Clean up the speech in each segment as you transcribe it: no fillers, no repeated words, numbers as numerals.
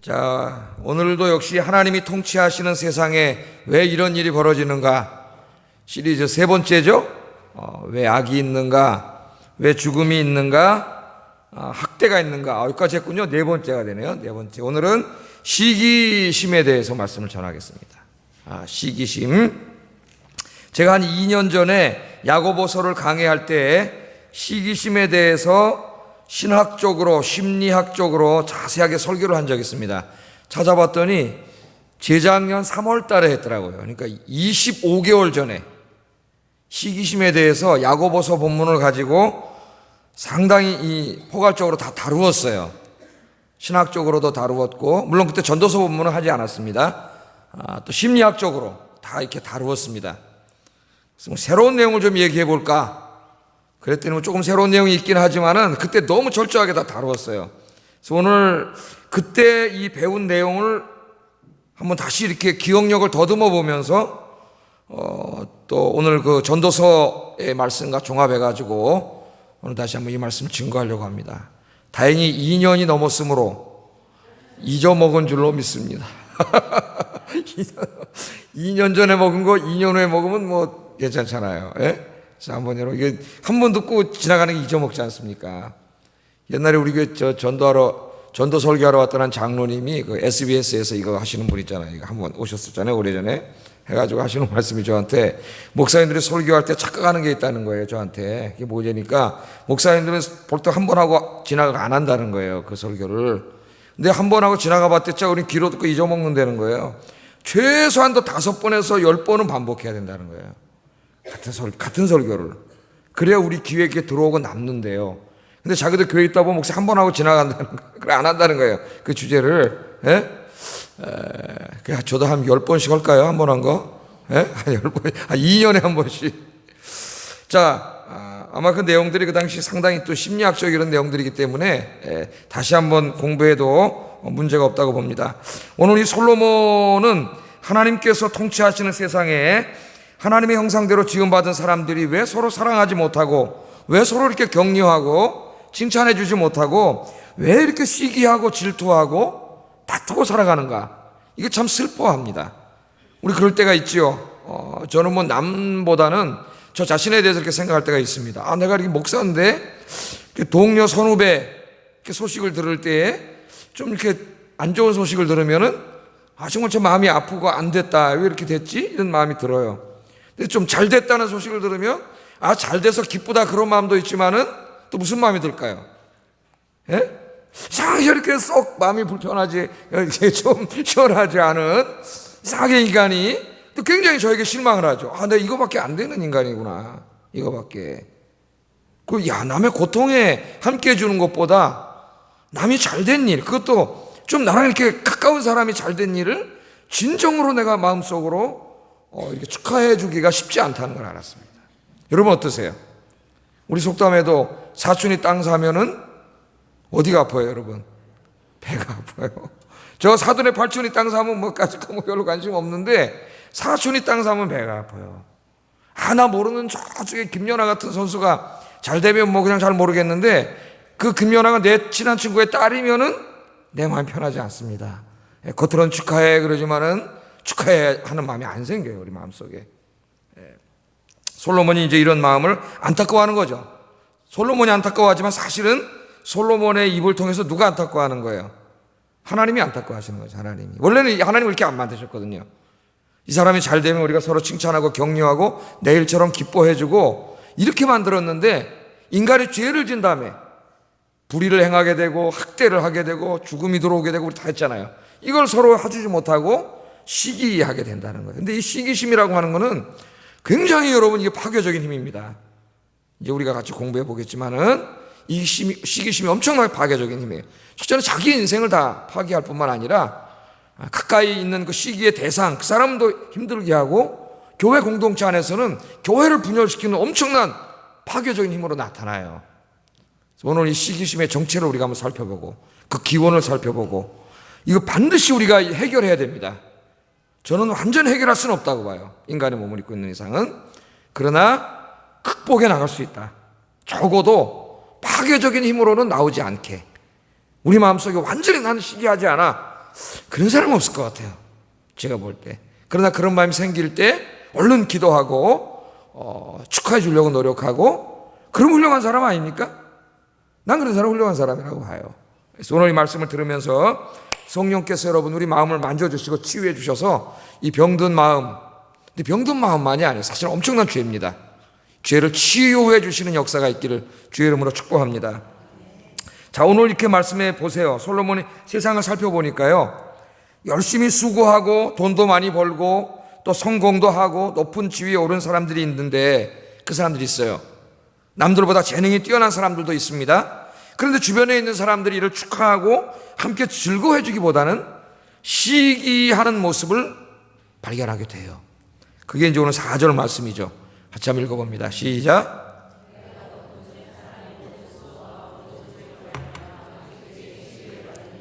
자, 오늘도 역시 하나님이 통치하시는 세상에 왜 이런 일이 벌어지는가 시리즈 세 번째죠. 왜 악이 있는가, 왜 죽음이 있는가, 학대가 있는가. 여기까지 했군요. 네 번째가 되네요. 네 번째. 오늘은 시기심에 대해서 말씀을 전하겠습니다. 시기심. 제가 한 2년 전에 야고보서를 강의할 때 시기심에 대해서 신학적으로, 심리학적으로 자세하게 설교를 한 적이 있습니다. 찾아봤더니 재작년 3월 달에 했더라고요. 그러니까 25개월 전에 시기심에 대해서 야고보서 본문을 가지고 상당히 포괄적으로 다 다루었어요. 신학적으로도 다루었고, 물론 그때 전도서 본문은 하지 않았습니다. 또 심리학적으로 다 이렇게 다루었습니다. 그래서 새로운 내용을 좀 얘기해 볼까? 그랬더니 조금 새로운 내용이 있긴 하지만은 그때 너무 철저하게 다 다루었어요. 그래서 오늘 그때 이 배운 내용을 한번 다시 이렇게 기억력을 더듬어 보면서 또 오늘 그 전도서의 말씀과 종합해가지고 오늘 다시 한번 이 말씀을 증거하려고 합니다. 다행히 2년이 넘었으므로 잊어먹은 줄로 믿습니다. 2년 전에 먹은 거 2년 후에 먹으면 뭐 괜찮잖아요. 예? 자, 한번 여러분, 이게 한 번 듣고 지나가는 게 잊어먹지 않습니까? 옛날에 우리 교회 전도 설교하러 왔던 한 장로님이 그 SBS에서 이거 하시는 분 있잖아요. 이거 한번 오셨었잖아요. 오래전에. 해가지고 하시는 말씀이 저한테, 목사님들이 설교할 때 착각하는 게 있다는 거예요. 저한테. 이게 뭐냐니까, 목사님들은 볼때 한 번 하고 지나가 안 한다는 거예요. 그 설교를. 근데 한 번 하고 지나가 봤댔자 우리 귀로 듣고 잊어먹는다는 거예요. 최소한도 5번에서 10번은 반복해야 된다는 거예요. 같은 설교를. 그래야 우리 귀에 이렇게 들어오고 남는데요. 근데 자기들 교회 있다 보면 목사 한 번 하고 지나간다는 거예요. 그래, 안 한다는 거예요. 그 주제를. 저도 한 10번씩 할까요? 한 번 한 거? 한 10번, 한 2년에 한 번씩. 자, 아마 그 내용들이 그 당시 상당히 또 심리학적 이런 내용들이기 때문에 다시 한번 공부해도 문제가 없다고 봅니다. 오늘 이 솔로몬은 하나님께서 통치하시는 세상에 하나님의 형상대로 지음받은 사람들이 왜 서로 사랑하지 못하고, 왜 서로 이렇게 격려하고 칭찬해 주지 못하고, 왜 이렇게 시기하고 질투하고 다투고 살아가는가. 이게 참 슬퍼합니다. 우리 그럴 때가 있지요. 저는 뭐 남보다는 저 자신에 대해서 이렇게 생각할 때가 있습니다. 내가 이렇게 목사인데 동료 선후배 이렇게 소식을 들을 때에 좀 이렇게 안 좋은 소식을 들으면은 정말 제 마음이 아프고 안 됐다. 왜 이렇게 됐지? 이런 마음이 들어요. 좀 잘 됐다는 소식을 들으면 잘 돼서 기쁘다 그런 마음도 있지만은 또 무슨 마음이 들까요? 예? 이상하게 이렇게 썩 마음이 불편하지, 이렇게 좀 시원하지 않은 이상하게 인간이 또 굉장히 저에게 실망을 하죠. 내가 이거밖에 안 되는 인간이구나. 이거밖에. 남의 고통에 함께 해주는 것보다 남이 잘 된 일, 그것도 좀 나랑 이렇게 가까운 사람이 잘 된 일을 진정으로 내가 마음속으로 이렇게 축하해 주기가 쉽지 않다는 걸 알았습니다. 여러분 어떠세요? 우리 속담에도 사촌이 땅 사면은 어디가 아파요, 여러분? 배가 아파요. 저 사돈의 팔촌이 땅 사면 뭐까짓 거 별로 관심 없는데 사촌이 땅 사면 배가 아파요. 나 모르는 저쪽에 김연아 같은 선수가 잘 되면 뭐 그냥 잘 모르겠는데 그 김연아가 내 친한 친구의 딸이면은 내 마음이 편하지 않습니다. 겉으로는 축하해 그러지만은 축하해 하는 마음이 안 생겨요, 우리 마음속에. 솔로몬이 이제 이런 마음을 안타까워하는 거죠. 솔로몬이 안타까워하지만 사실은 솔로몬의 입을 통해서 누가 안타까워하는 거예요? 하나님이 안타까워하시는 거죠. 하나님이. 원래는 하나님을 이렇게 안 만드셨거든요. 이 사람이 잘 되면 우리가 서로 칭찬하고 격려하고 내일처럼 기뻐해주고 이렇게 만들었는데 인간이 죄를 진 다음에 불의를 행하게 되고 학대를 하게 되고 죽음이 들어오게 되고 우리 다 했잖아요. 이걸 서로 해주지 못하고 시기하게 된다는 거예요. 근데 이 시기심이라고 하는 거는 굉장히 여러분 이게 파괴적인 힘입니다. 이제 우리가 같이 공부해 보겠지만은 이 시기심이 엄청나게 파괴적인 힘이에요. 첫째는 자기 인생을 다 파괴할 뿐만 아니라 가까이 있는 그 시기의 대상, 그 사람도 힘들게 하고 교회 공동체 안에서는 교회를 분열시키는 엄청난 파괴적인 힘으로 나타나요. 오늘 이 시기심의 정체를 우리가 한번 살펴보고 그 기원을 살펴보고 이거 반드시 우리가 해결해야 됩니다. 저는 완전 해결할 수는 없다고 봐요. 인간의 몸을 입고 있는 이상은. 그러나 극복해 나갈 수 있다. 적어도 파괴적인 힘으로는 나오지 않게 우리 마음속에 완전히 나는 시기하지 않아. 그런 사람은 없을 것 같아요, 제가 볼 때. 그러나 그런 마음이 생길 때 얼른 기도하고 축하해 주려고 노력하고, 그럼 훌륭한 사람 아닙니까? 난 그런 사람 훌륭한 사람이라고 봐요. 그래서 오늘 이 말씀을 들으면서 성령께서 여러분 우리 마음을 만져주시고 치유해 주셔서 이 병든 마음, 근데 병든 마음만이 아니에요. 사실 엄청난 죄입니다. 죄를 치유해 주시는 역사가 있기를 주의 이름으로 축복합니다. 자, 오늘 이렇게 말씀해 보세요. 솔로몬이 세상을 살펴보니까요, 열심히 수고하고 돈도 많이 벌고 또 성공도 하고 높은 지위에 오른 사람들이 있는데, 그 사람들이 있어요. 남들보다 재능이 뛰어난 사람들도 있습니다. 그런데 주변에 있는 사람들이 이를 축하하고 함께 즐거워해 주기보다는 시기하는 모습을 발견하게 돼요. 그게 이제 오늘 4절 말씀이죠. 같이 한번 읽어봅니다. 시작.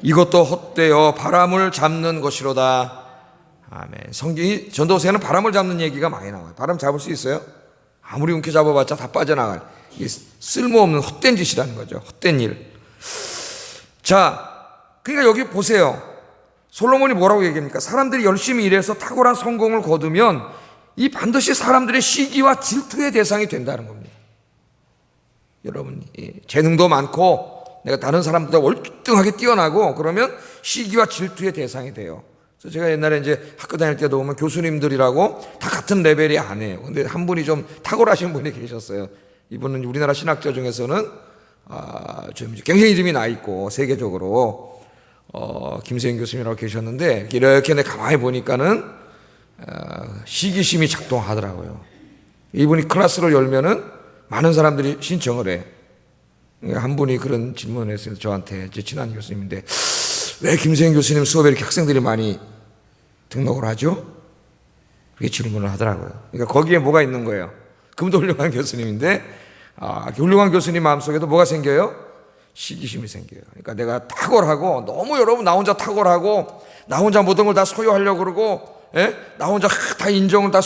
이것도 헛되어 바람을 잡는 것이로다. 아멘. 성경이, 전도서에는 바람을 잡는 얘기가 많이 나와요. 바람 잡을 수 있어요? 아무리 움켜 잡아봤자 다 빠져나가요. 이게 쓸모없는 헛된 짓이라는 거죠. 헛된 일. 자, 그러니까 여기 보세요. 솔로몬이 뭐라고 얘기합니까? 사람들이 열심히 일해서 탁월한 성공을 거두면 이 반드시 사람들의 시기와 질투의 대상이 된다는 겁니다. 여러분, 재능도 많고 내가 다른 사람보다 월등하게 뛰어나고 그러면 시기와 질투의 대상이 돼요. 그래서 제가 옛날에 이제 학교 다닐 때도 보면 교수님들이라고 다 같은 레벨이 아니에요. 근데 한 분이 좀 탁월하신 분이 계셨어요. 이분은 우리나라 신학자 중에서는 좀 굉장히 이름이 나 있고 세계적으로 김세인 교수님이라고 계셨는데, 이렇게 내가 가만히 보니까는 시기심이 작동하더라고요. 이분이 클래스를 열면은 많은 사람들이 신청을 해. 한 분이 그런 질문을 했어요. 저한테, 제 친한 교수님인데, 왜 김세인 교수님 수업에 이렇게 학생들이 많이 등록을 하죠? 그렇게 질문을 하더라고요. 그러니까 거기에 뭐가 있는 거예요? 그분도 훌륭한 교수님인데, 훌륭한 교수님 마음속에도 뭐가 생겨요? 시기심이 생겨요. 그러니까 내가 탁월하고, 너무 여러분 나 혼자 탁월하고, 나 혼자 모든 걸 다 소유하려고 그러고, 나 혼자 다 인정을 다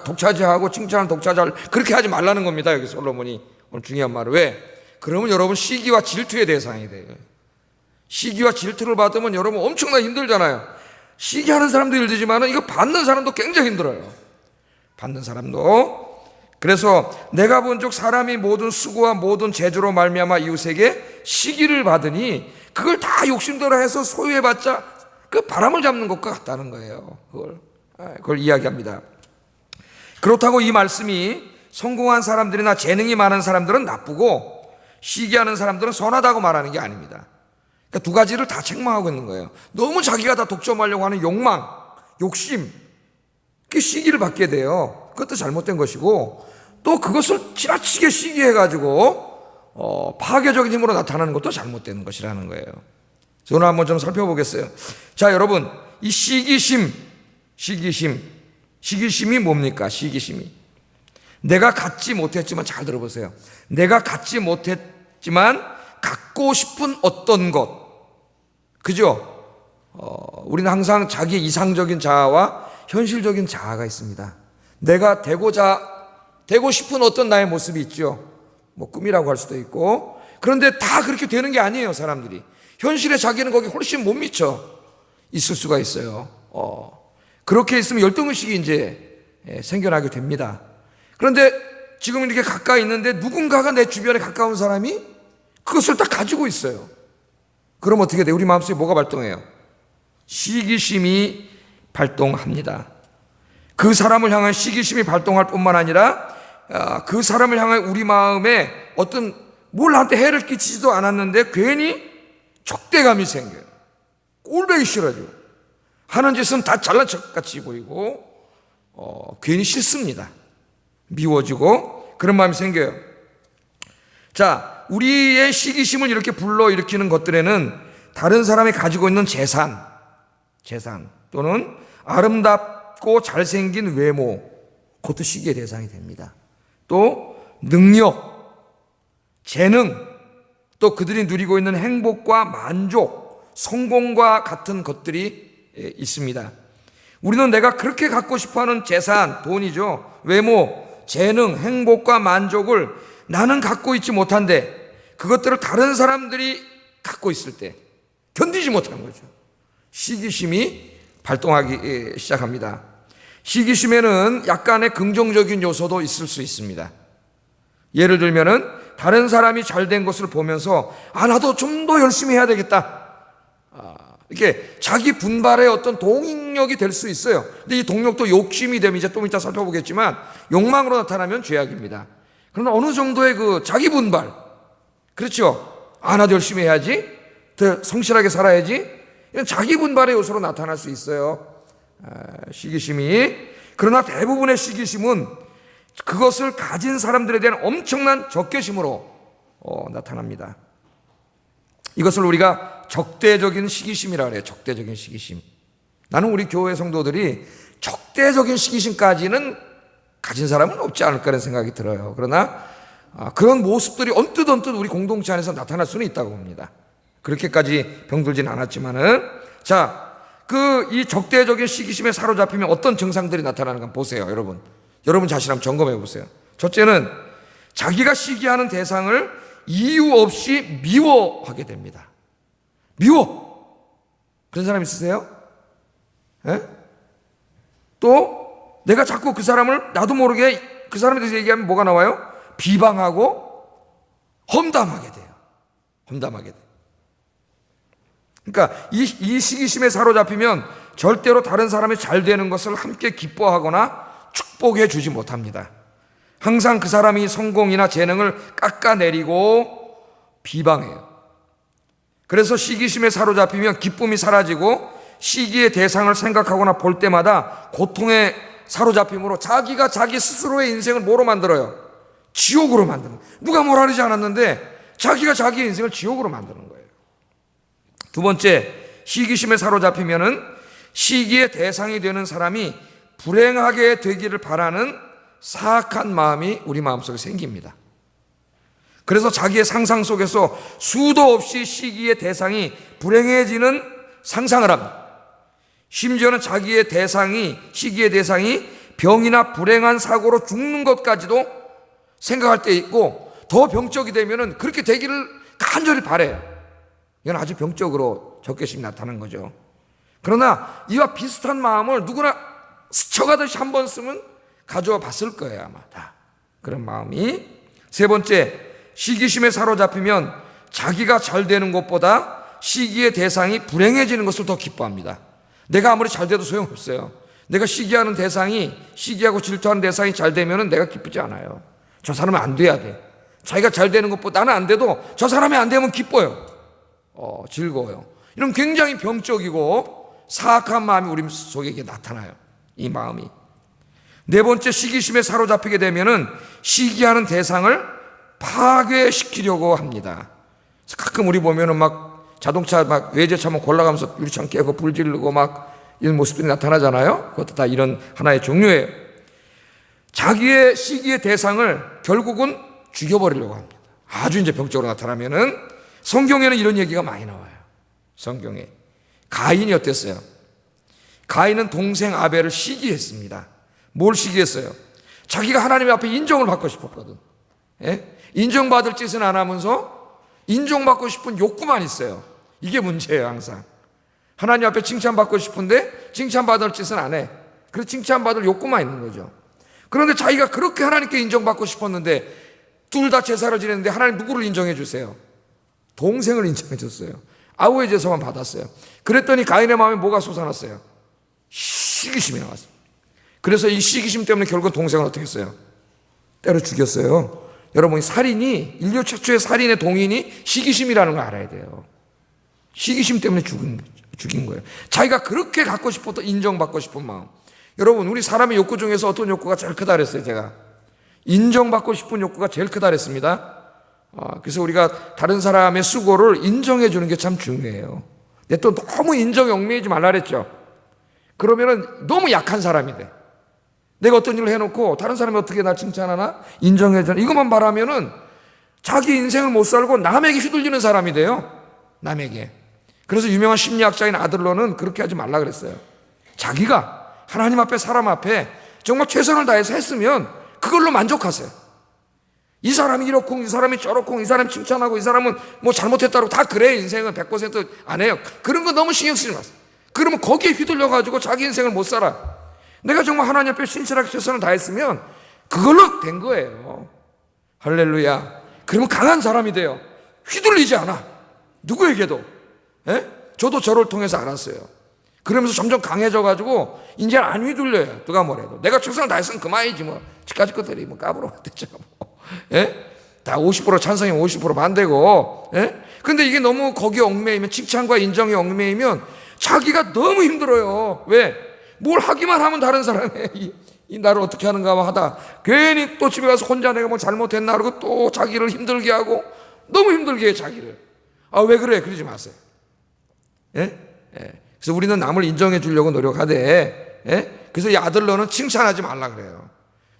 독차지하고 칭찬을 독차지하려, 그렇게 하지 말라는 겁니다. 여기 솔로몬이 오늘 중요한 말은. 왜? 그러면 여러분 시기와 질투의 대상이 돼요. 시기와 질투를 받으면 여러분 엄청나게 힘들잖아요. 시기하는 사람도 힘들지만 이거 받는 사람도 굉장히 힘들어요. 받는 사람도. 그래서 내가 본즉 사람이 모든 수고와 모든 재주로 말미암아 이웃에게 시기를 받으니 그걸 다 욕심대로 해서 소유해봤자 그 바람을 잡는 것과 같다는 거예요. 그걸 이야기합니다. 그렇다고 이 말씀이 성공한 사람들이나 재능이 많은 사람들은 나쁘고 시기하는 사람들은 선하다고 말하는 게 아닙니다. 그러니까 두 가지를 다 책망하고 있는 거예요. 너무 자기가 다 독점하려고 하는 욕망, 욕심, 그 시기를 받게 돼요. 그것도 잘못된 것이고, 또 그것을 지나치게 시기해가지고 파괴적인 힘으로 나타나는 것도 잘못된 것이라는 거예요. 오늘 한번 좀 살펴보겠어요. 자, 여러분, 이 시기심이 뭡니까? 시기심이. 내가 갖지 못했지만, 잘 들어보세요. 내가 갖지 못했지만 갖고 싶은 어떤 것. 그죠? 우리는 항상 자기의 이상적인 자아와 현실적인 자아가 있습니다. 내가 되고 싶은 어떤 나의 모습이 있죠. 뭐 꿈이라고 할 수도 있고. 그런데 다 그렇게 되는 게 아니에요, 사람들이. 현실에 자기는 거기 훨씬 못 미쳐 있을 수가 있어요. 그렇게 있으면 열등의식이 이제 생겨나게 됩니다. 그런데 지금 이렇게 가까이 있는데 누군가가 내 주변에 가까운 사람이 그것을 다 가지고 있어요. 그럼 어떻게 돼요? 우리 마음속에 뭐가 발동해요? 시기심이 발동합니다. 그 사람을 향한 시기심이 발동할 뿐만 아니라 그 사람을 향한 우리 마음에 어떤 뭘 나한테 해를 끼치지도 않았는데 괜히 촉대감이 생겨요. 꼴보기 싫어져. 하는 짓은 다 잘난 척같이 보이고 괜히 싫습니다. 미워지고 그런 마음이 생겨요. 자, 우리의 시기심을 이렇게 불러일으키는 것들에는 다른 사람이 가지고 있는 재산 또는 아름답고 잘생긴 외모, 그것도 시기의 대상이 됩니다. 또 능력, 재능, 또 그들이 누리고 있는 행복과 만족, 성공과 같은 것들이 있습니다. 우리는 내가 그렇게 갖고 싶어하는 재산, 돈이죠. 외모, 재능, 행복과 만족을 나는 갖고 있지 못한데 그것들을 다른 사람들이 갖고 있을 때 견디지 못하는 거죠. 시기심이 발동하기 시작합니다. 시기심에는 약간의 긍정적인 요소도 있을 수 있습니다. 예를 들면은 다른 사람이 잘된 것을 보면서 나도 좀 더 열심히 해야 되겠다. 이게 자기 분발의 어떤 동력이 될 수 있어요. 근데 이 동력도 욕심이 되면 이제 좀 이따 살펴보겠지만 욕망으로 나타나면 죄악입니다. 그러나 어느 정도의 그 자기 분발, 그렇죠? 나도 열심히 해야지, 더 성실하게 살아야지, 이런 자기 분발의 요소로 나타날 수 있어요. 시기심이. 그러나 대부분의 시기심은 그것을 가진 사람들에 대한 엄청난 적개심으로 나타납니다. 이것을 우리가 적대적인 시기심이라고 해요. 적대적인 시기심. 나는 우리 교회 성도들이 적대적인 시기심까지는 가진 사람은 없지 않을까라는 생각이 들어요. 그러나 그런 모습들이 언뜻 우리 공동체 안에서 나타날 수는 있다고 봅니다. 그렇게까지 병들진 않았지만은. 자, 이 적대적인 시기심에 사로잡히면 어떤 증상들이 나타나는가 보세요. 여러분 자신 한번 점검해 보세요. 첫째는 자기가 시기하는 대상을 이유 없이 미워하게 됩니다. 미워. 그런 사람 있으세요? 예? 또 내가 자꾸 그 사람을 나도 모르게 그 사람에 대해서 얘기하면 뭐가 나와요? 비방하고 험담하게 돼요. 험담하게 돼요. 그러니까 이 시기심에 사로잡히면 절대로 다른 사람이 잘 되는 것을 함께 기뻐하거나 축복해 주지 못합니다. 항상 그 사람이 성공이나 재능을 깎아내리고 비방해요. 그래서 시기심에 사로잡히면 기쁨이 사라지고 시기의 대상을 생각하거나 볼 때마다 고통에 사로잡힘으로 자기가 자기 스스로의 인생을 뭐로 만들어요? 지옥으로 만드는. 누가 뭐라 그러지 않았는데 자기가 자기의 인생을 지옥으로 만드는 거예요. 두 번째, 시기심에 사로잡히면은 시기의 대상이 되는 사람이 불행하게 되기를 바라는 사악한 마음이 우리 마음속에 생깁니다. 그래서 자기의 상상 속에서 수도 없이 시기의 대상이 불행해지는 상상을 합니다. 심지어는 시기의 대상이 병이나 불행한 사고로 죽는 것까지도 생각할 때 있고, 더 병적이 되면은 그렇게 되기를 간절히 바라요. 이건 아주 병적으로 적개심이 나타나는 거죠. 그러나 이와 비슷한 마음을 누구나 스쳐가듯이 한 번 쓰면 가져와 봤을 거예요, 아마 다. 그런 마음이. 세 번째, 시기심에 사로잡히면 자기가 잘 되는 것보다 시기의 대상이 불행해지는 것을 더 기뻐합니다. 내가 아무리 잘 돼도 소용없어요. 내가 시기하는 대상이, 시기하고 질투하는 대상이 잘 되면 내가 기쁘지 않아요. 저 사람은 안 돼야 돼. 자기가 잘 되는 것보다 나는 안 돼도 저 사람이 안 되면 기뻐요. 즐거워요. 이런 굉장히 병적이고 사악한 마음이 우리 속에 나타나요. 이 마음이. 네 번째, 시기심에 사로잡히게 되면은 시기하는 대상을 파괴시키려고 합니다. 가끔 우리 보면은 막 자동차 막 외제차 막 골라가면서 유리창 깨고 불 지르고 막 이런 모습들이 나타나잖아요. 그것도 다 이런 하나의 종류예요. 자기의 시기의 대상을 결국은 죽여버리려고 합니다. 아주 이제 병적으로 나타나면은. 성경에는 이런 얘기가 많이 나와요. 성경에. 가인이 어땠어요? 가인은 동생 아벨을 시기했습니다. 뭘 시기했어요? 자기가 하나님 앞에 인정을 받고 싶었거든. 예? 인정받을 짓은 안 하면서 인정받고 싶은 욕구만 있어요. 이게 문제예요, 항상. 하나님 앞에 칭찬받고 싶은데 칭찬받을 짓은 안 해. 그래서 칭찬받을 욕구만 있는 거죠. 그런데 자기가 그렇게 하나님께 인정받고 싶었는데 둘 다 제사를 지냈는데 하나님 누구를 인정해 주세요? 동생을 인정해 줬어요. 아우의 제사만 받았어요. 그랬더니 가인의 마음에 뭐가 솟아났어요? 시기심이 나왔어요. 그래서 이 시기심 때문에 결국 동생을 어떻게 했어요? 때려 죽였어요. 여러분, 살인이, 인류 최초의 살인의 동인이 시기심이라는 걸 알아야 돼요. 시기심 때문에 죽인 거예요. 자기가 그렇게 갖고 싶었던 인정받고 싶은 마음. 여러분, 우리 사람의 욕구 중에서 어떤 욕구가 제일 크다 그랬어요, 제가? 인정받고 싶은 욕구가 제일 크다 그랬습니다. 그래서 우리가 다른 사람의 수고를 인정해 주는 게 참 중요해요. 내 또 너무 인정에 얽매이지 말라 그랬죠. 그러면은 너무 약한 사람이 돼. 내가 어떤 일을 해놓고 다른 사람이 어떻게 날 칭찬하나? 인정해 주나? 이것만 바라면은 자기 인생을 못 살고 남에게 휘둘리는 사람이 돼요. 남에게. 그래서 유명한 심리학자인 아들러는 그렇게 하지 말라 그랬어요. 자기가 하나님 앞에 사람 앞에 정말 최선을 다해서 했으면 그걸로 만족하세요. 이 사람이 이렇고 이 사람이 저렇고 이 사람이 칭찬하고 이 사람은 뭐 잘못했다고 다 그래. 인생은 100% 안 해요. 그런 거 너무 신경 쓰지 마세요. 그러면 거기에 휘둘려가지고 자기 인생을 못 살아. 내가 정말 하나님 앞에 신실하게 최선을 다했으면 그걸로 된 거예요. 할렐루야. 그러면 강한 사람이 돼요. 휘둘리지 않아. 누구에게도. 저도 저를 통해서 알았어요. 그러면서 점점 강해져가지고 이제 안 휘둘려요. 누가 뭐래도. 내가 최선을 다했으면 그만이지 뭐. 지금까지 것들이 뭐 까불어 됐잖아 뭐. 다 50% 찬성이면 50% 반대고. 근데 이게 너무 거기에 얽매이면, 칭찬과 인정에 얽매이면 자기가 너무 힘들어요. 왜? 뭘 하기만 하면 다른 사람이 이 나를 어떻게 하는가 하다 괜히 또 집에 가서 혼자 내가 뭐 잘못했나 그러고 또 자기를 힘들게 하고 너무 힘들게 해 자기를. 왜 그래? 그러지 마세요. 그래서 우리는 남을 인정해 주려고 노력하되, 그래서 이 아들러는 칭찬하지 말라 그래요.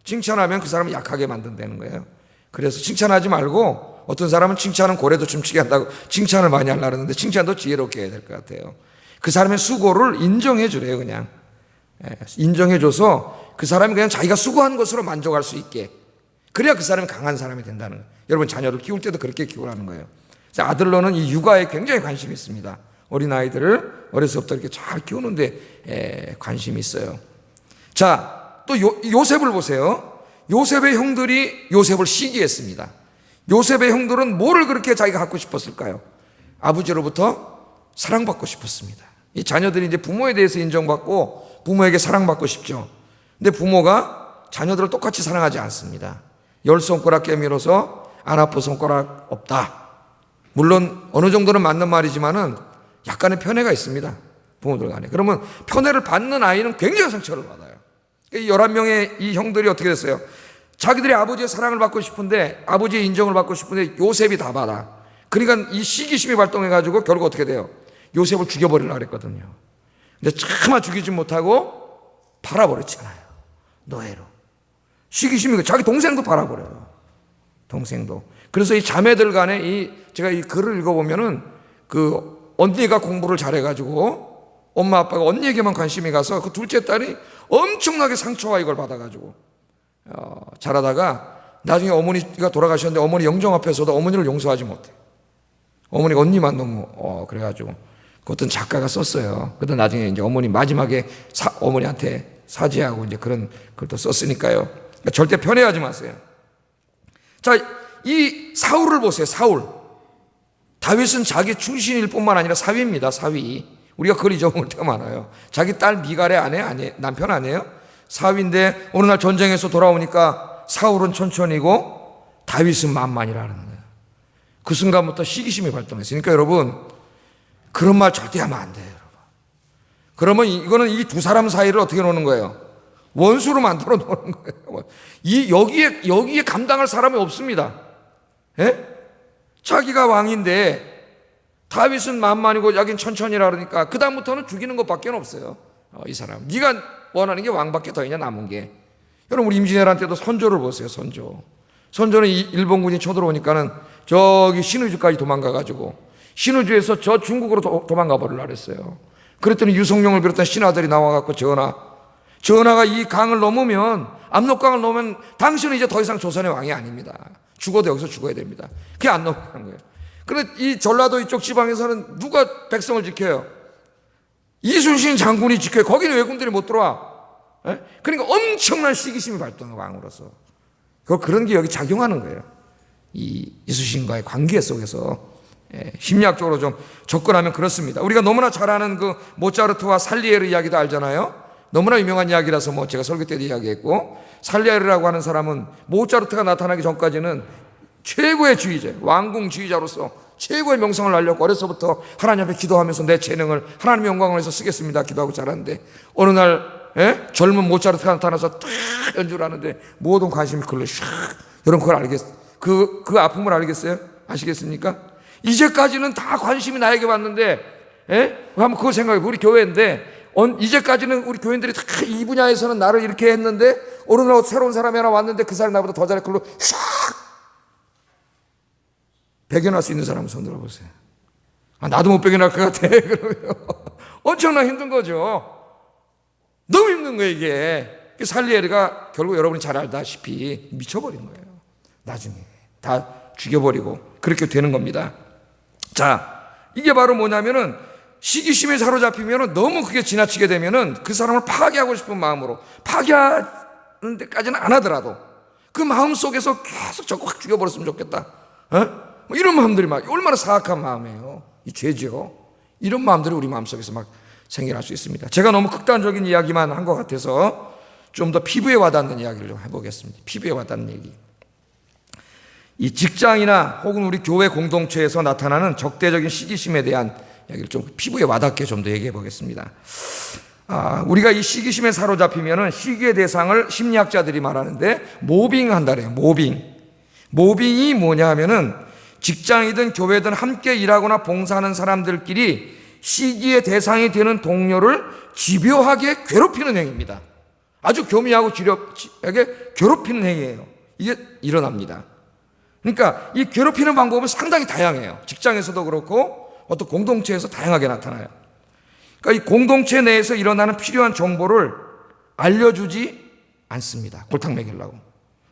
칭찬하면 그 사람을 약하게 만든다는 거예요. 그래서 칭찬하지 말고, 어떤 사람은 칭찬은 고래도 춤추게 한다고 칭찬을 많이 하려고 하는데 칭찬도 지혜롭게 해야 될 것 같아요. 그 사람의 수고를 인정해 주래요. 그냥 인정해 줘서 그 사람이 그냥 자기가 수고한 것으로 만족할 수 있게, 그래야 그 사람이 강한 사람이 된다는 거예요. 여러분 자녀를 키울 때도 그렇게 키우라는 거예요. 그래서 아들러는 이 육아에 굉장히 관심이 있습니다. 어린아이들을 어려서부터 이렇게 잘 키우는데 관심이 있어요. 자, 또 요셉을 보세요. 요셉의 형들이 요셉을 시기했습니다. 요셉의 형들은 뭐를 그렇게 자기가 갖고 싶었을까요? 아버지로부터 사랑받고 싶었습니다. 이 자녀들이 이제 부모에 대해서 인정받고 부모에게 사랑받고 싶죠. 근데 부모가 자녀들을 똑같이 사랑하지 않습니다. 10손가락 깨밀어서 안 아픈 손가락 없다. 물론 어느 정도는 맞는 말이지만은 약간의 편애가 있습니다. 부모들 간에. 그러면 편애를 받는 아이는 굉장히 상처를 받아요. 11명의 이 형들이 어떻게 됐어요? 자기들이 아버지의 사랑을 받고 싶은데, 아버지의 인정을 받고 싶은데 요셉이 다 받아. 그러니까 이 시기심이 발동해가지고 결국 어떻게 돼요? 요셉을 죽여버리려고 그랬거든요. 근데 차마 죽이지 못하고 팔아버렸잖아요. 노예로. 시기심이 자기 동생도 팔아버려요. 동생도. 그래서 이 자매들 간에 제가 이 글을 읽어보면은 그 언니가 공부를 잘해가지고 엄마 아빠가 언니에게만 관심이 가서 그 둘째 딸이 엄청나게 상처와 이걸 받아가지고 자라다가 나중에 어머니가 돌아가셨는데 어머니 영정 앞에서도 어머니를 용서하지 못해. 어머니가 언니만 너무 그래가지고 그 어떤 작가가 썼어요. 그래도 나중에 이제 어머니 마지막에 어머니한테 사죄하고 이제 그런 글도 썼으니까요. 그러니까 절대 편애하지 마세요. 자, 이 사울을 보세요. 사울. 다윗은 자기 충신일 뿐만 아니라 사위입니다. 사위. 우리가 그걸 잊어먹을 때가 많아요. 자기 딸 미갈의 아내, 남편 아니에요? 사위인데 어느 날 전쟁에서 돌아오니까 사울은 천천히고 다윗은 만만이라는 거예요. 그 순간부터 시기심이 발동했어요. 그러니까 여러분, 그런 말 절대 하면 안 돼요. 여러분. 그러면 이거는 이 두 사람 사이를 어떻게 노는 거예요? 원수로 만들어 놓는 거예요. 여기에 감당할 사람이 없습니다. 자기가 왕인데 다윗은 만만이고 자기는 천천히라 그러니까 그 다음부터는 죽이는 것밖에 없어요. 이 사람. 네가 원하는 게 왕밖에 더 있냐 남은 게. 여러분 우리 임진왜란때도 선조를 보세요. 선조는 이 일본군이 쳐들어오니까는 저기 신의주까지 도망가가지고 신의주에서 저 중국으로 도망가 버리려고 그랬어요. 그랬더니 유성룡을 비롯한 신하들이 나와갖고 전하가 이 강을 넘으면 압록강을 넘으면 당신은 이제 더 이상 조선의 왕이 아닙니다. 죽어도 여기서 죽어야 됩니다. 그게 안 넘어가는 거예요. 그런데 이 전라도 이쪽 지방에서는 누가 백성을 지켜요? 이순신 장군이 지켜요. 거기는 왜군들이 못 들어와. 그러니까 엄청난 시기심이 발동해 왕으로서. 그런 게 여기 작용하는 거예요. 이 이순신과의 관계 속에서 심리학적으로 좀 접근하면 그렇습니다. 우리가 너무나 잘 아는 그 모차르트와 살리에르 이야기도 알잖아요. 너무나 유명한 이야기라서 뭐 제가 설교 때도 이야기했고, 살리에르라고 하는 사람은 모차르트가 나타나기 전까지는 최고의 주의자, 왕궁주의자로서 최고의 명성을 날렸고 어려서부터 하나님 앞에 기도하면서 내 재능을 하나님의 영광을 위해서 쓰겠습니다 기도하고 자랐는데 어느 날 젊은 모차르트가 나타나서 탁 연주를 하는데 모든 관심이 글로 샥. 여러분 그걸 알겠어요? 그 아픔을 알겠어요? 아시겠습니까? 이제까지는 다 관심이 나에게 왔는데 한번 그걸 생각해. 우리 교회인데 이제까지는 우리 교인들이 다 이 분야에서는 나를 이렇게 했는데 어느 날 새로운 사람이 하나 왔는데 그 사람이 나보다 더 잘해. 그걸로 샥 배겨날 수 있는 사람 손 들어보세요. 나도 못 배겨날 것 같아. 그러면 엄청나 힘든 거죠. 너무 힘든 거예요 이게. 살리에르가 결국 여러분이 잘 알다시피 미쳐버린 거예요. 나중에 다 죽여버리고 그렇게 되는 겁니다. 자, 이게 바로 뭐냐면은 시기심에 사로잡히면 너무 그게 지나치게 되면은 그 사람을 파괴하고 싶은 마음으로, 파괴하는 데까지는 안 하더라도 그 마음 속에서 계속 저거 확 죽여버렸으면 좋겠다. 뭐 이런 마음들이 막 얼마나 사악한 마음이에요. 이 죄죠. 이런 마음들이 우리 마음속에서 막 생겨날 수 있습니다. 제가 너무 극단적인 이야기만 한 것 같아서 좀 더 피부에 와닿는 이야기를 좀 해보겠습니다. 피부에 와닿는 얘기. 이 직장이나 혹은 우리 교회 공동체에서 나타나는 적대적인 시기심에 대한 이야기를 좀 피부에 와닿게 좀 더 얘기해 보겠습니다. 우리가 이 시기심에 사로잡히면은 시기의 대상을 심리학자들이 말하는데 모빙 한다래요. 모빙이 뭐냐 하면은 직장이든 교회든 함께 일하거나 봉사하는 사람들끼리 시기의 대상이 되는 동료를 집요하게 괴롭히는 행위입니다. 아주 교미하고 집요하게 괴롭히는 행위예요. 이게 일어납니다. 그러니까 이 괴롭히는 방법은 상당히 다양해요. 직장에서도 그렇고 어떤 공동체에서 다양하게 나타나요. 그러니까 이 공동체 내에서 일어나는 필요한 정보를 알려주지 않습니다. 골탕 먹이려고.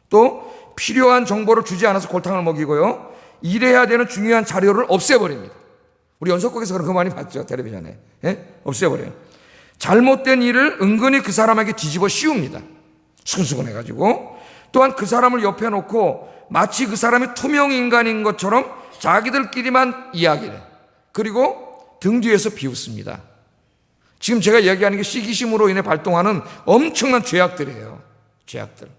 또 필요한 정보를 주지 않아서 골탕을 먹이고요. 일해야 되는 중요한 자료를 없애버립니다. 우리 연속극에서 그런 거 많이 봤죠. 텔레비전에. 없애버려요. 잘못된 일을 은근히 그 사람에게 뒤집어 씌웁니다. 수근수근해가지고. 또한 그 사람을 옆에 놓고 마치 그 사람이 투명 인간인 것처럼 자기들끼리만 이야기를 해요. 그리고 등 뒤에서 비웃습니다. 지금 제가 이야기하는 게 시기심으로 인해 발동하는 엄청난 죄악들이에요. 죄악들.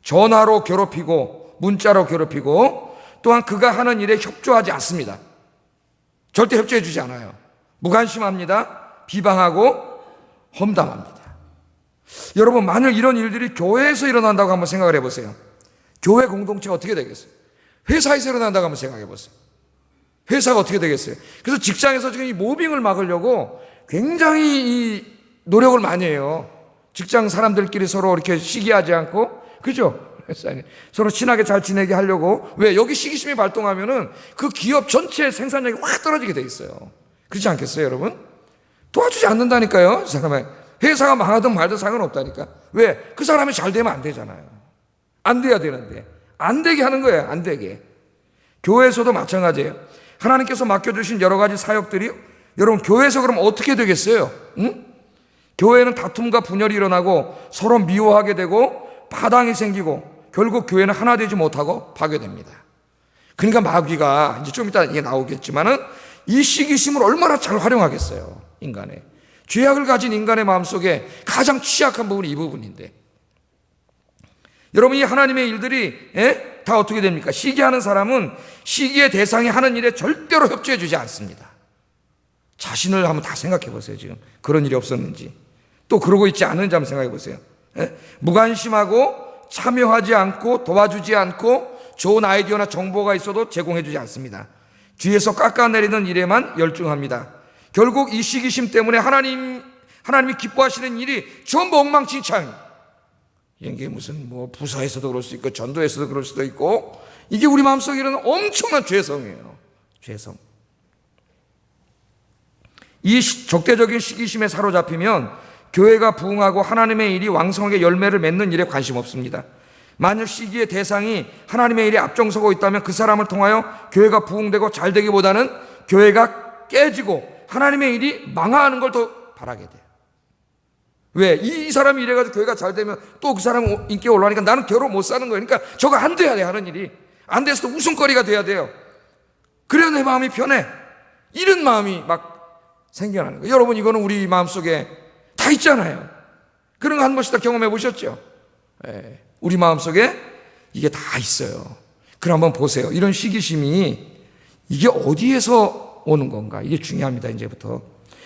전화로 괴롭히고 문자로 괴롭히고 또한 그가 하는 일에 협조하지 않습니다. 절대 협조해 주지 않아요. 무관심합니다. 비방하고 험담합니다. 여러분, 만일 이런 일들이 교회에서 일어난다고 한번 생각을 해보세요. 교회 공동체가 어떻게 되겠어요? 회사에서 일어난다고 한번 생각해 보세요. 회사가 어떻게 되겠어요? 그래서 직장에서 지금 이 모빙을 막으려고 굉장히 이 노력을 많이 해요. 직장 사람들끼리 서로 이렇게 시기하지 않고, 그죠? 서로 친하게 잘 지내게 하려고. 왜? 여기 시기심이 발동하면은 그 기업 전체의 생산력이 확 떨어지게 돼 있어요. 그렇지 않겠어요, 여러분? 도와주지 않는다니까요, 이 사람의. 회사가 망하든 말든 상관없다니까. 왜? 그 사람이 잘 되면 안 되잖아요. 안 돼야 되는데. 안 되게 하는 거예요, 안 되게. 교회에서도 마찬가지예요. 하나님께서 맡겨주신 여러 가지 사역들이, 여러분, 교회에서 그럼 어떻게 되겠어요? 응? 교회는 다툼과 분열이 일어나고 서로 미워하게 되고 파당이 생기고 결국 교회는 하나 되지 못하고 파괴됩니다. 그러니까 마귀가 이제 좀 이따 이게 나오겠지만은 이 시기심을 얼마나 잘 활용하겠어요, 인간의. 죄악을 가진 인간의 마음속에 가장 취약한 부분이 이 부분인데. 여러분, 이 하나님의 일들이 다 어떻게 됩니까? 시기하는 사람은 시기의 대상이 하는 일에 절대로 협조해 주지 않습니다. 자신을 한번 다 생각해 보세요. 지금 그런 일이 없었는지, 또 그러고 있지 않은지 한번 생각해 보세요. 무관심하고 참여하지 않고 도와주지 않고 좋은 아이디어나 정보가 있어도 제공해 주지 않습니다. 뒤에서 깎아내리는 일에만 열중합니다. 결국 이 시기심 때문에 하나님이 기뻐하시는 일이 전부 엉망진창. 이게 무슨 부서에서도 그럴 수 있고 전도에서도 그럴 수도 있고, 이게 우리 마음속에 일어나는 엄청난 죄성이에요. 죄성. 이 적대적인 시기심에 사로잡히면 교회가 부흥하고 하나님의 일이 왕성하게 열매를 맺는 일에 관심 없습니다. 만일 시기의 대상이 하나님의 일에 앞장서고 있다면 그 사람을 통하여 교회가 부흥되고 잘 되기보다는 교회가 깨지고 하나님의 일이 망하는 걸 더 바라게 돼요. 왜? 이 사람이 이래가지고 교회가 잘 되면 또 그 사람 인기가 올라가니까 나는 겨우 못 사는 거예요. 그러니까 저거 안 돼야 돼, 하는 일이. 안 돼서 또 웃음거리가 돼야 돼요. 그래야 내 마음이 편해. 이런 마음이 막 생겨나는 거예요. 여러분, 이거는 우리 마음속에 다 있잖아요. 그런 거 한 번씩 다 경험해 보셨죠? 우리 마음속에 이게 다 있어요. 그럼 한번 보세요. 이런 시기심이 이게 어디에서 오는 건가? 이게 중요합니다. 이제부터.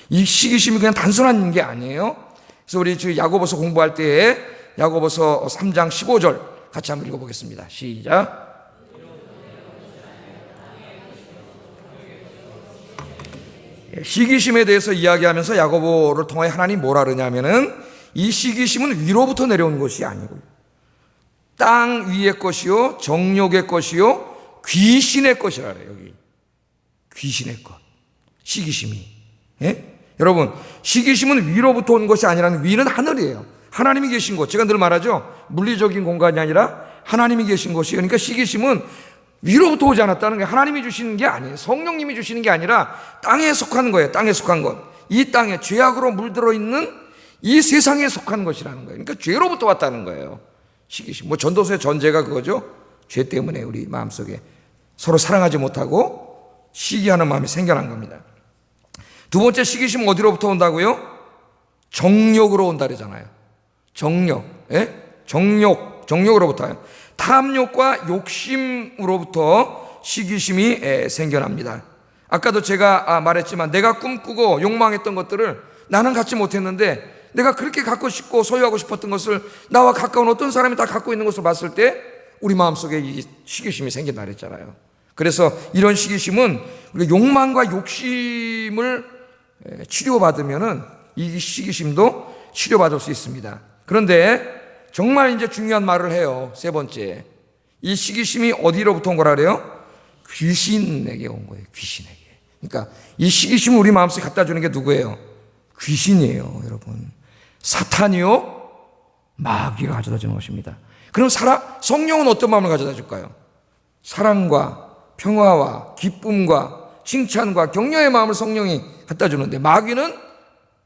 이 시기심이 그냥 단순한 게 아니에요. 그래서 우리 지금 야고보서 공부할 때에 야고보서 3장 15절 같이 한번 읽어보겠습니다. 시작. 시기심에 대해서 이야기하면서 야고보를 통해 하나님 뭐라 그러냐면은 이 시기심은 위로부터 내려온 것이 아니고 땅 위의 것이요 정욕의 것이요 귀신의 것이라 그래요. 여기 귀신의 것. 시기심이. 여러분, 시기심은 위로부터 온 것이 아니라는, 위는 하늘이에요. 하나님이 계신 곳. 제가 늘 말하죠. 물리적인 공간이 아니라 하나님이 계신 곳이. 그러니까 시기심은 위로부터 오지 않았다는 게 하나님이 주시는 게 아니에요. 성령님이 주시는 게 아니라 땅에 속한 거예요. 땅에 속한 것. 이 땅에 죄악으로 물들어 있는 이 세상에 속한 것이라는 거예요. 그러니까 죄로부터 왔다는 거예요. 시기심. 뭐 전도서의 전제가 그거죠. 죄 때문에 우리 마음속에 서로 사랑하지 못하고 시기하는 마음이 생겨난 겁니다. 두 번째 시기심은 어디로부터 온다고요? 정욕으로 온다 그러잖아요. 정욕. 예? 정욕으로부터요. 탐욕과 욕심으로부터 시기심이 생겨납니다. 아까도 제가 말했지만 내가 꿈꾸고 욕망했던 것들을 나는 갖지 못했는데 내가 그렇게 갖고 싶고 소유하고 싶었던 것을 나와 가까운 어떤 사람이 다 갖고 있는 것을 봤을 때 우리 마음속에 이 시기심이 생긴다 그랬잖아요. 그래서 이런 시기심은 우리가 욕망과 욕심을 치료받으면은 이 시기심도 치료받을 수 있습니다. 그런데 정말 이제 중요한 말을 해요. 세 번째. 이 시기심이 어디로부터 온 거라 그래요? 귀신에게 온 거예요. 귀신에게. 그러니까 이 시기심을 우리 마음속에 갖다 주는 게 누구예요? 귀신이에요, 여러분. 사탄이요? 마귀가 가져다 주는 것입니다. 그럼 성령은 어떤 마음을 가져다 줄까요? 사랑과 평화와 기쁨과 칭찬과 격려의 마음을 성령이 갖다 주는데 마귀는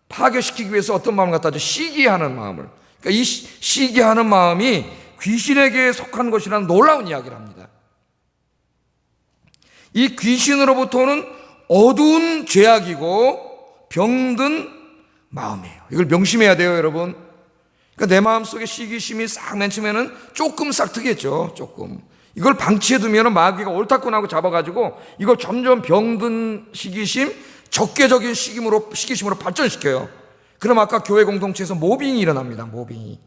파괴시키기 위해서 어떤 마음을 갖다 줘? 시기하는 마음을. 그러니까 이 시기하는 마음이 귀신에게 속한 것이라는 놀라운 이야기를 합니다. 이 귀신으로부터 오는 어두운 죄악이고 병든 마음이에요. 이걸 명심해야 돼요, 여러분. 그러니까 내 마음속에 시기심이 싹 맨 처음에는 조금 싹트겠죠. 조금. 이걸 방치해두면 마귀가 옳다구나하고 잡아가지고 이걸 점점 병든 시기심, 적개적인 시기심으로 발전시켜요. 그럼 아까 교회 공동체에서 모빙이 일어납니다. 모빙이.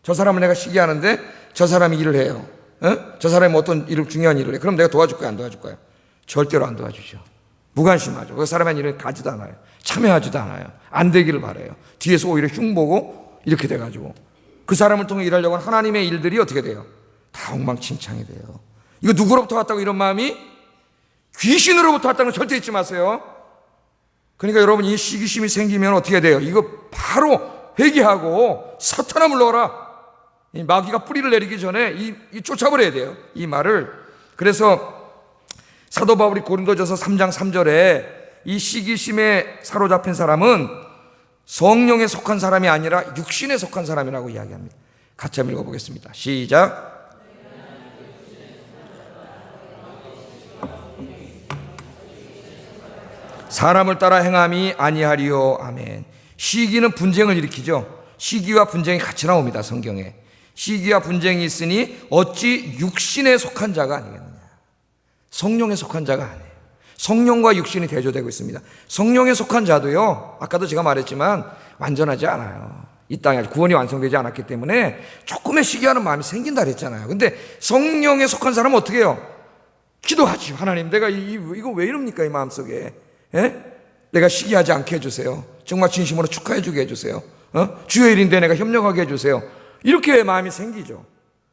저 사람을 내가 시기하는데 저 사람이 일을 해요. 저 사람이 어떤 중요한 일을 해. 그럼 내가 도와줄 거야, 안 도와줄 거야? 절대로 안 도와주죠. 무관심하죠. 그 사람의 일을 가지도 않아요. 참여하지도 않아요. 안 되기를 바라요. 뒤에서 오히려 흉보고 이렇게 돼가지고 그 사람을 통해 일하려고 하는 하나님의 일들이 어떻게 돼요? 다 엉망진창이 돼요. 이거 누구로부터 왔다고 이런 마음이? 귀신으로부터 왔다는 걸 절대 잊지 마세요. 그러니까 여러분 이 시기심이 생기면 어떻게 돼요? 이거 바로 회개하고 사탄아 물러가라. 이 마귀가 뿌리를 내리기 전에 이 쫓아버려야 돼요. 이 말을. 그래서 사도 바울이 고린도전서 3장 3절에 이 시기심에 사로잡힌 사람은 성령에 속한 사람이 아니라 육신에 속한 사람이라고 이야기합니다. 같이 한번 읽어보겠습니다. 시작. 사람을 따라 행함이 아니하리요. 아멘. 시기는 분쟁을 일으키죠. 시기와 분쟁이 같이 나옵니다. 성경에. 시기와 분쟁이 있으니 어찌 육신에 속한 자가 아니겠느냐. 성령에 속한 자가 아니에요. 성령과 육신이 대조되고 있습니다. 성령에 속한 자도요, 아까도 제가 말했지만 완전하지 않아요. 이 땅에 구원이 완성되지 않았기 때문에 조금의 시기하는 마음이 생긴다 그랬잖아요. 근데 성령에 속한 사람은 어떻게 해요? 기도하죠. 하나님, 내가 이거 왜 이럽니까? 이 마음속에. 예? 내가 시기하지 않게 해주세요. 정말 진심으로 축하해주게 해주세요. 주의 일인데 내가 협력하게 해주세요. 이렇게 마음이 생기죠.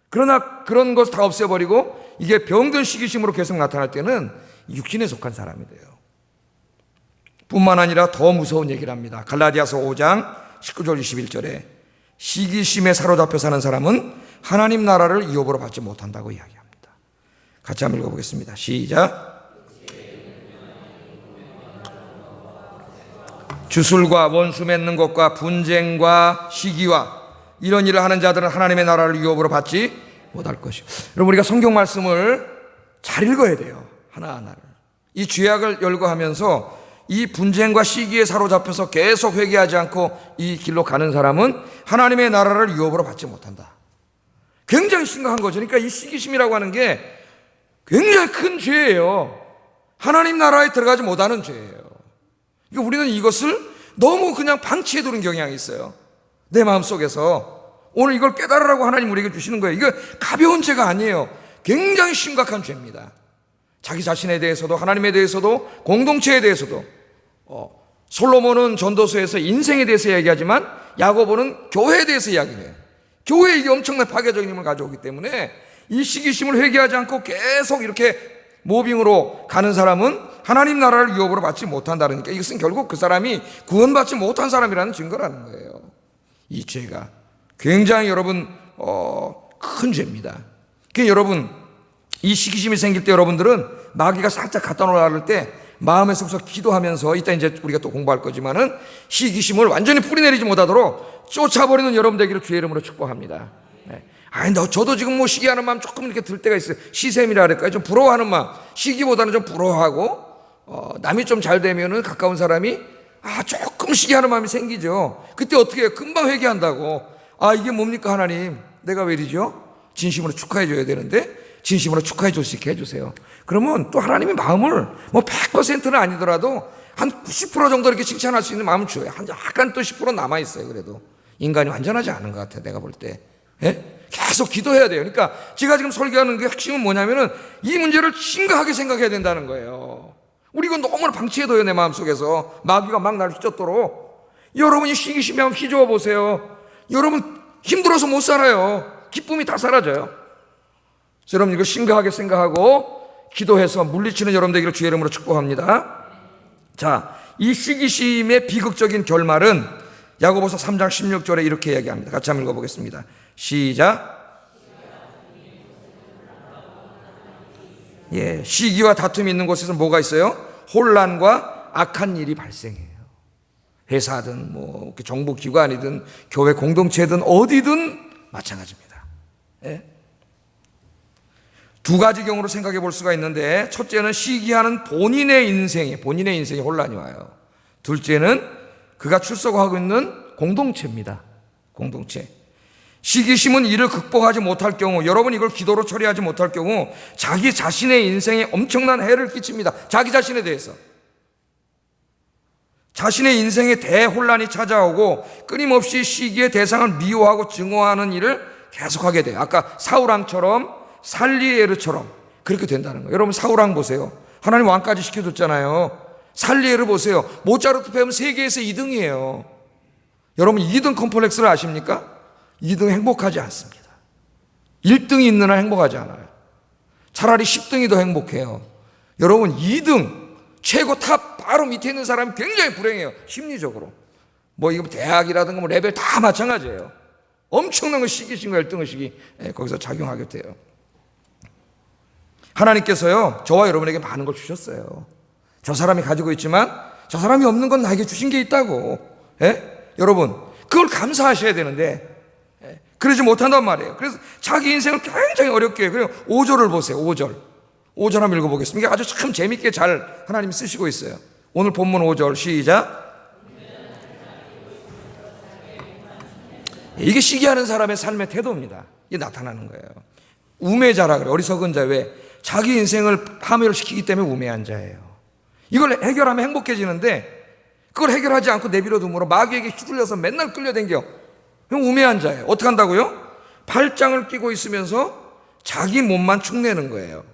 그러나 그런 것 다 없애버리고 이게 병든 시기심으로 계속 나타날 때는 육신에 속한 사람이 돼요. 뿐만 아니라 더 무서운 얘기를 합니다. 갈라디아서 5장 19절 21절에 시기심에 사로잡혀 사는 사람은 하나님 나라를 이업으로 받지 못한다고 이야기합니다. 같이 한번 읽어보겠습니다. 시작. 주술과 원수 맺는 것과 분쟁과 시기와 이런 일을 하는 자들은 하나님의 나라를 유업으로 받지 못할 것이요. 여러분, 우리가 성경 말씀을 잘 읽어야 돼요. 하나하나를. 이 죄악을 열거하면서 이 분쟁과 시기에 사로잡혀서 계속 회개하지 않고 이 길로 가는 사람은 하나님의 나라를 유업으로 받지 못한다. 굉장히 심각한 거죠. 그러니까 이 시기심이라고 하는 게 굉장히 큰 죄예요. 하나님 나라에 들어가지 못하는 죄예요. 그러니까 우리는 이것을 너무 그냥 방치해두는 경향이 있어요. 내 마음속에서. 오늘 이걸 깨달으라고 하나님 우리에게 주시는 거예요. 이거 가벼운 죄가 아니에요. 굉장히 심각한 죄입니다. 자기 자신에 대해서도 하나님에 대해서도 공동체에 대해서도. 솔로몬은 전도서에서 인생에 대해서 이야기하지만 야고보는 교회에 대해서 이야기를 해요. 교회에 이게 엄청난 파괴적인 힘을 가져오기 때문에 이 시기심을 회개하지 않고 계속 이렇게 모빙으로 가는 사람은 하나님 나라를 유업으로 받지 못한다니까 그러니까 이것은 결국 그 사람이 구원받지 못한 사람이라는 증거라는 거예요. 이 죄가 굉장히 여러분 큰 죄입니다. 그러니까 여러분 이 시기심이 생길 때 여러분들은 마귀가 살짝 갖다 놓으려 때 마음에서부터 기도하면서, 이따 이제 우리가 또 공부할 거지만은 시기심을 완전히 뿌리내리지 못하도록 쫓아버리는 여러분 되기를 주의 이름으로 축복합니다. 네. 저도 지금 뭐 시기하는 마음 조금 이렇게 들 때가 있어요. 시샘이라 그럴까요? 좀 부러워하는 마음. 시기보다는 좀 부러워하고, 남이 좀 잘 되면은 가까운 사람이 조금 시기하는 마음이 생기죠. 그때 어떻게 해요? 금방 회개한다고. 이게 뭡니까 하나님? 내가 왜 이러죠? 진심으로 축하해 줘야 되는데 진심으로 축하해 줄 수 있게 해주세요. 그러면 또 하나님의 마음을 뭐 100%는 아니더라도 한 90% 정도 이렇게 칭찬할 수 있는 마음을 줘요. 약간 또 10% 남아있어요. 그래도 인간이 완전하지 않은 것 같아요. 내가 볼 때. 예? 계속 기도해야 돼요. 그러니까 제가 지금 설교하는 게 핵심은 뭐냐면은 이 문제를 심각하게 생각해야 된다는 거예요. 우리 이건 너무나 방치해둬요. 내 마음속에서 마귀가 막 날 휘젓도록. 여러분이 시기심이 한번 휘저어 보세요. 여러분 힘들어서 못 살아요. 기쁨이 다 사라져요. 여러분 이거 심각하게 생각하고 기도해서 물리치는 여러분 되기를 주의 이름으로 축복합니다. 자, 이 시기심의 비극적인 결말은 야고보서 3장 16절에 이렇게 이야기합니다. 같이 한번 읽어보겠습니다. 시작. 시기와 다툼이 있는 곳에서 뭐가 있어요? 혼란과 악한 일이 발생해요. 회사든 뭐 정부기관이든 교회 공동체든 어디든 마찬가지입니다. 두 가지 경우로 생각해 볼 수가 있는데, 첫째는 시기하는 본인의 인생에 혼란이 와요. 둘째는 그가 출석하고 있는 공동체입니다. 공동체. 시기심은 이를 극복하지 못할 경우, 여러분 이걸 기도로 처리하지 못할 경우 자기 자신의 인생에 엄청난 해를 끼칩니다. 자기 자신에 대해서. 자신의 인생에 대혼란이 찾아오고 끊임없이 시기의 대상을 미워하고 증오하는 일을 계속하게 돼요. 아까 사울왕처럼, 살리에르처럼 그렇게 된다는 거예요. 여러분 사울왕 보세요. 하나님 왕까지 시켜줬잖아요. 살리에르 보세요. 모차르트 배우면 세계에서 2등이에요. 여러분 2등 컴플렉스를 아십니까? 2등 행복하지 않습니다. 1등이 있는 한 행복하지 않아요. 차라리 10등이 더 행복해요. 여러분 2등 최고 탑 바로 밑에 있는 사람이 굉장히 불행해요. 심리적으로. 뭐 이거 대학이라든가 뭐 레벨 다 마찬가지예요. 엄청난 거 시기심과 열등의식이 거기서 작용하게 돼요. 하나님께서요 저와 여러분에게 많은 걸 주셨어요. 저 사람이 가지고 있지만 저 사람이 없는 건 나에게 주신 게 있다고. 여러분 그걸 감사하셔야 되는데 그러지 못한단 말이에요. 그래서 자기 인생을 굉장히 어렵게 해요. 그리고 5절을 보세요. 5절 한번 읽어보겠습니다. 이게 아주 참 재밌게 잘 하나님이 쓰시고 있어요. 오늘 본문 5절 시작. 이게 시기하는 사람의 삶의 태도입니다. 이게 나타나는 거예요. 우매자라 그래. 어리석은 자. 왜? 자기 인생을 파멸을 시키기 때문에 우매한 자예요. 이걸 해결하면 행복해지는데 그걸 해결하지 않고 내버려 두므로 마귀에게 휘둘려서 맨날 끌려댕겨. 그럼 우매한 자예요. 어떻게 한다고요? 팔짱을 끼고 있으면서 자기 몸만 축내는 거예요.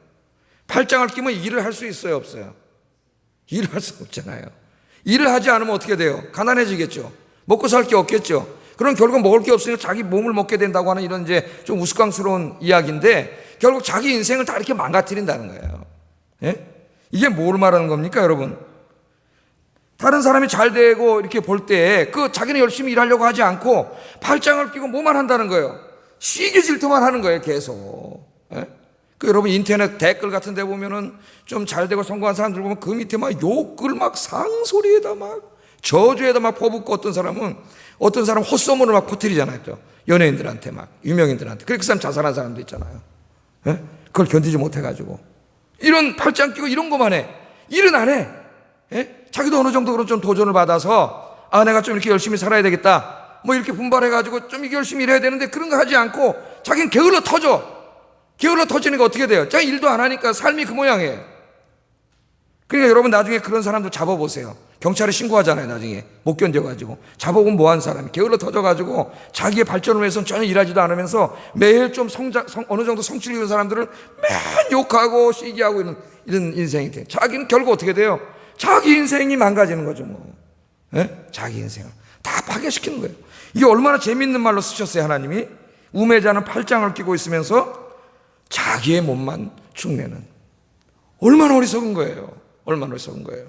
팔짱을 끼면 일을 할 수 있어요? 없어요? 일을 할 수 없잖아요. 일을 하지 않으면 어떻게 돼요? 가난해지겠죠. 먹고 살 게 없겠죠. 그럼 결국 먹을 게 없으니까 자기 몸을 먹게 된다고 하는 이런 이제 좀 우스꽝스러운 이야기인데 결국 자기 인생을 다 이렇게 망가뜨린다는 거예요. 이게 뭘 말하는 겁니까, 여러분? 다른 사람이 잘 되고 이렇게 볼 때 그 자기는 열심히 일하려고 하지 않고 팔짱을 끼고 뭐만 한다는 거예요. 시기 질투만 하는 거예요, 계속. 그 여러분 인터넷 댓글 같은 데 보면은 좀 잘 되고 성공한 사람들 보면 그 밑에 막 욕을 막 상소리에다 막 저주에다 막 퍼붓고 어떤 사람은 헛소문을 막 퍼뜨리잖아요. 또 연예인들한테 막 유명인들한테. 그렇게 그 사람 자살한 사람도 있잖아요. 그걸 견디지 못해가지고 이런 팔짱 끼고 이런 것만 해. 일은 안 해. 자기도 어느 정도 그런 좀 도전을 받아서 내가 좀 이렇게 열심히 살아야 되겠다. 뭐 이렇게 분발해가지고 좀 이렇게 열심히 일해야 되는데 그런 거 하지 않고 자기는 게을러 터져. 게을러 터지니까 어떻게 돼요? 자기 일도 안 하니까 삶이 그 모양이에요. 그러니까 여러분 나중에 그런 사람도 잡아보세요. 경찰에 신고하잖아요. 나중에 못 견뎌가지고 잡아보면 뭐한 사람이 게을러 터져가지고 자기의 발전을 위해서는 전혀 일하지도 않으면서 매일 좀 어느 정도 성취를 이룬 사람들을 맨 욕하고 시기하고 이런 인생이 돼요. 자기는 결국 어떻게 돼요? 자기 인생이 망가지는 거죠. 뭐. 자기 인생을 다 파괴시키는 거예요. 이게 얼마나 재미있는 말로 쓰셨어요. 하나님이. 우매자는 팔짱을 끼고 있으면서 자기의 몸만 축내는. 얼마나 어리석은 거예요. 얼마나 어리석은 거예요.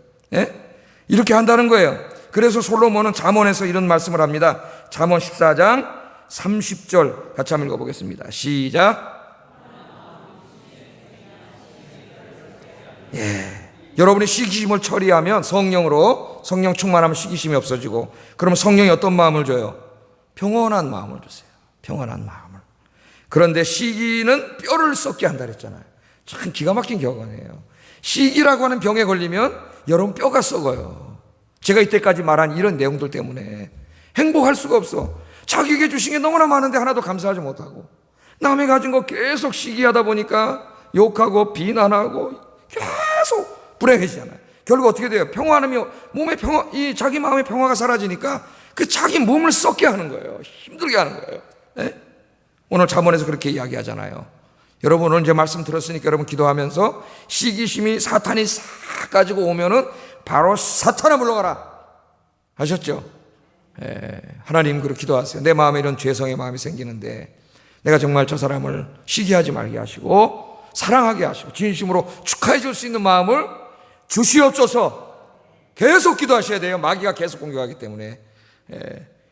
이렇게 한다는 거예요. 그래서 솔로몬은 잠언에서 이런 말씀을 합니다. 잠언 14장 30절 같이 한번 읽어보겠습니다. 시작. 여러분이 시기심을 처리하면 성령으로, 성령 충만하면 시기심이 없어지고, 그러면 성령이 어떤 마음을 줘요? 평온한 마음을 주세요. 평온한 마음을. 그런데 시기는 뼈를 썩게 한다 그랬잖아요. 참 기가 막힌 격언이에요. 시기라고 하는 병에 걸리면 여러분 뼈가 썩어요. 제가 이때까지 말한 이런 내용들 때문에 행복할 수가 없어. 자기에게 주신 게 너무나 많은데 하나도 감사하지 못하고, 남이 가진 거 계속 시기하다 보니까 욕하고 비난하고 계속 불행해지잖아요. 결국 어떻게 돼요? 평화하면 몸의 평화, 이 자기 마음의 평화가 사라지니까 그 자기 몸을 썩게 하는 거예요. 힘들게 하는 거예요. 네? 오늘 잠언에서 그렇게 이야기하잖아요. 여러분 오늘 이제 말씀 들었으니까 여러분 기도하면서 시기심이 사탄이 싹 가지고 오면은 바로 사탄아 물러가라 하셨죠? 하나님 그렇게 기도하세요. 내 마음에 이런 죄성의 마음이 생기는데 내가 정말 저 사람을 시기하지 말게 하시고 사랑하게 하시고 진심으로 축하해 줄 수 있는 마음을 주시옵소서. 계속 기도하셔야 돼요. 마귀가 계속 공격하기 때문에.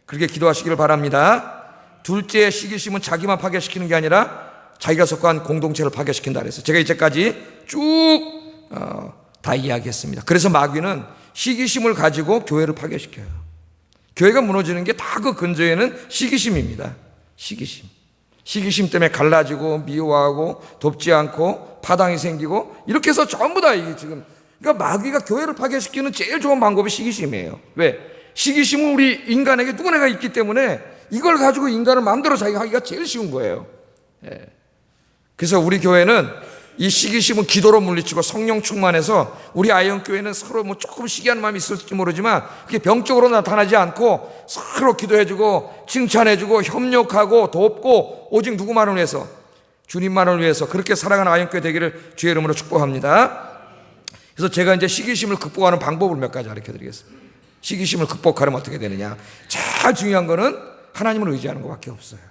그렇게 기도하시기를 바랍니다. 둘째, 시기심은 자기만 파괴시키는 게 아니라 자기가 속한 공동체를 파괴시킨다 그래서 제가 이제까지 쭉 다 이야기했습니다. 그래서 마귀는 시기심을 가지고 교회를 파괴시켜요. 교회가 무너지는 게 다 그 근저에는 시기심입니다. 시기심 때문에 갈라지고 미워하고 돕지 않고 파당이 생기고 이렇게 해서 전부 다 이게 지금, 그러니까 마귀가 교회를 파괴시키는 제일 좋은 방법이 시기심이에요. 왜? 시기심은 우리 인간에게 누구나가 있기 때문에 이걸 가지고 인간을 마음대로 자기가 하기가 제일 쉬운 거예요. 그래서 우리 교회는 이 시기심은 기도로 물리치고 성령 충만해서 우리 아이언교회는 서로 뭐 조금 시기하는 마음이 있을지 모르지만 그게 병적으로 나타나지 않고 서로 기도해주고 칭찬해주고 협력하고 돕고 오직 누구만을 위해서, 주님만을 위해서 그렇게 살아가는 아이언교회 되기를 주의 이름으로 축복합니다. 그래서 제가 이제 시기심을 극복하는 방법을 몇 가지 가르쳐드리겠습니다. 시기심을 극복하려면 어떻게 되느냐? 제일 중요한 거는 하나님을 의지하는 것밖에 없어요.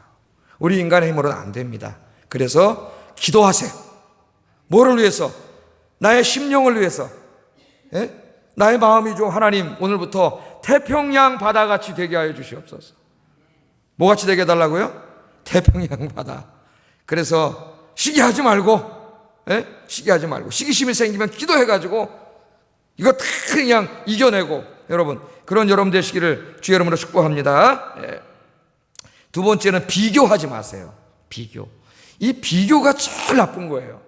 우리 인간의 힘으로는 안 됩니다. 그래서 기도하세요. 뭐를 위해서? 나의 심령을 위해서. 나의 마음이 좀 하나님 오늘부터 태평양 바다같이 되게 하여 주시옵소서. 뭐같이 되게 해달라고요? 태평양 바다. 그래서 시기하지 말고, 시기하지 말고, 시기심이 생기면 기도해가지고 이거 다 그냥 이겨내고, 여러분 그런 여러분 되시기를 주의 이름으로 축복합니다. 두 번째는 비교하지 마세요. 이 비교가 제일 나쁜 거예요.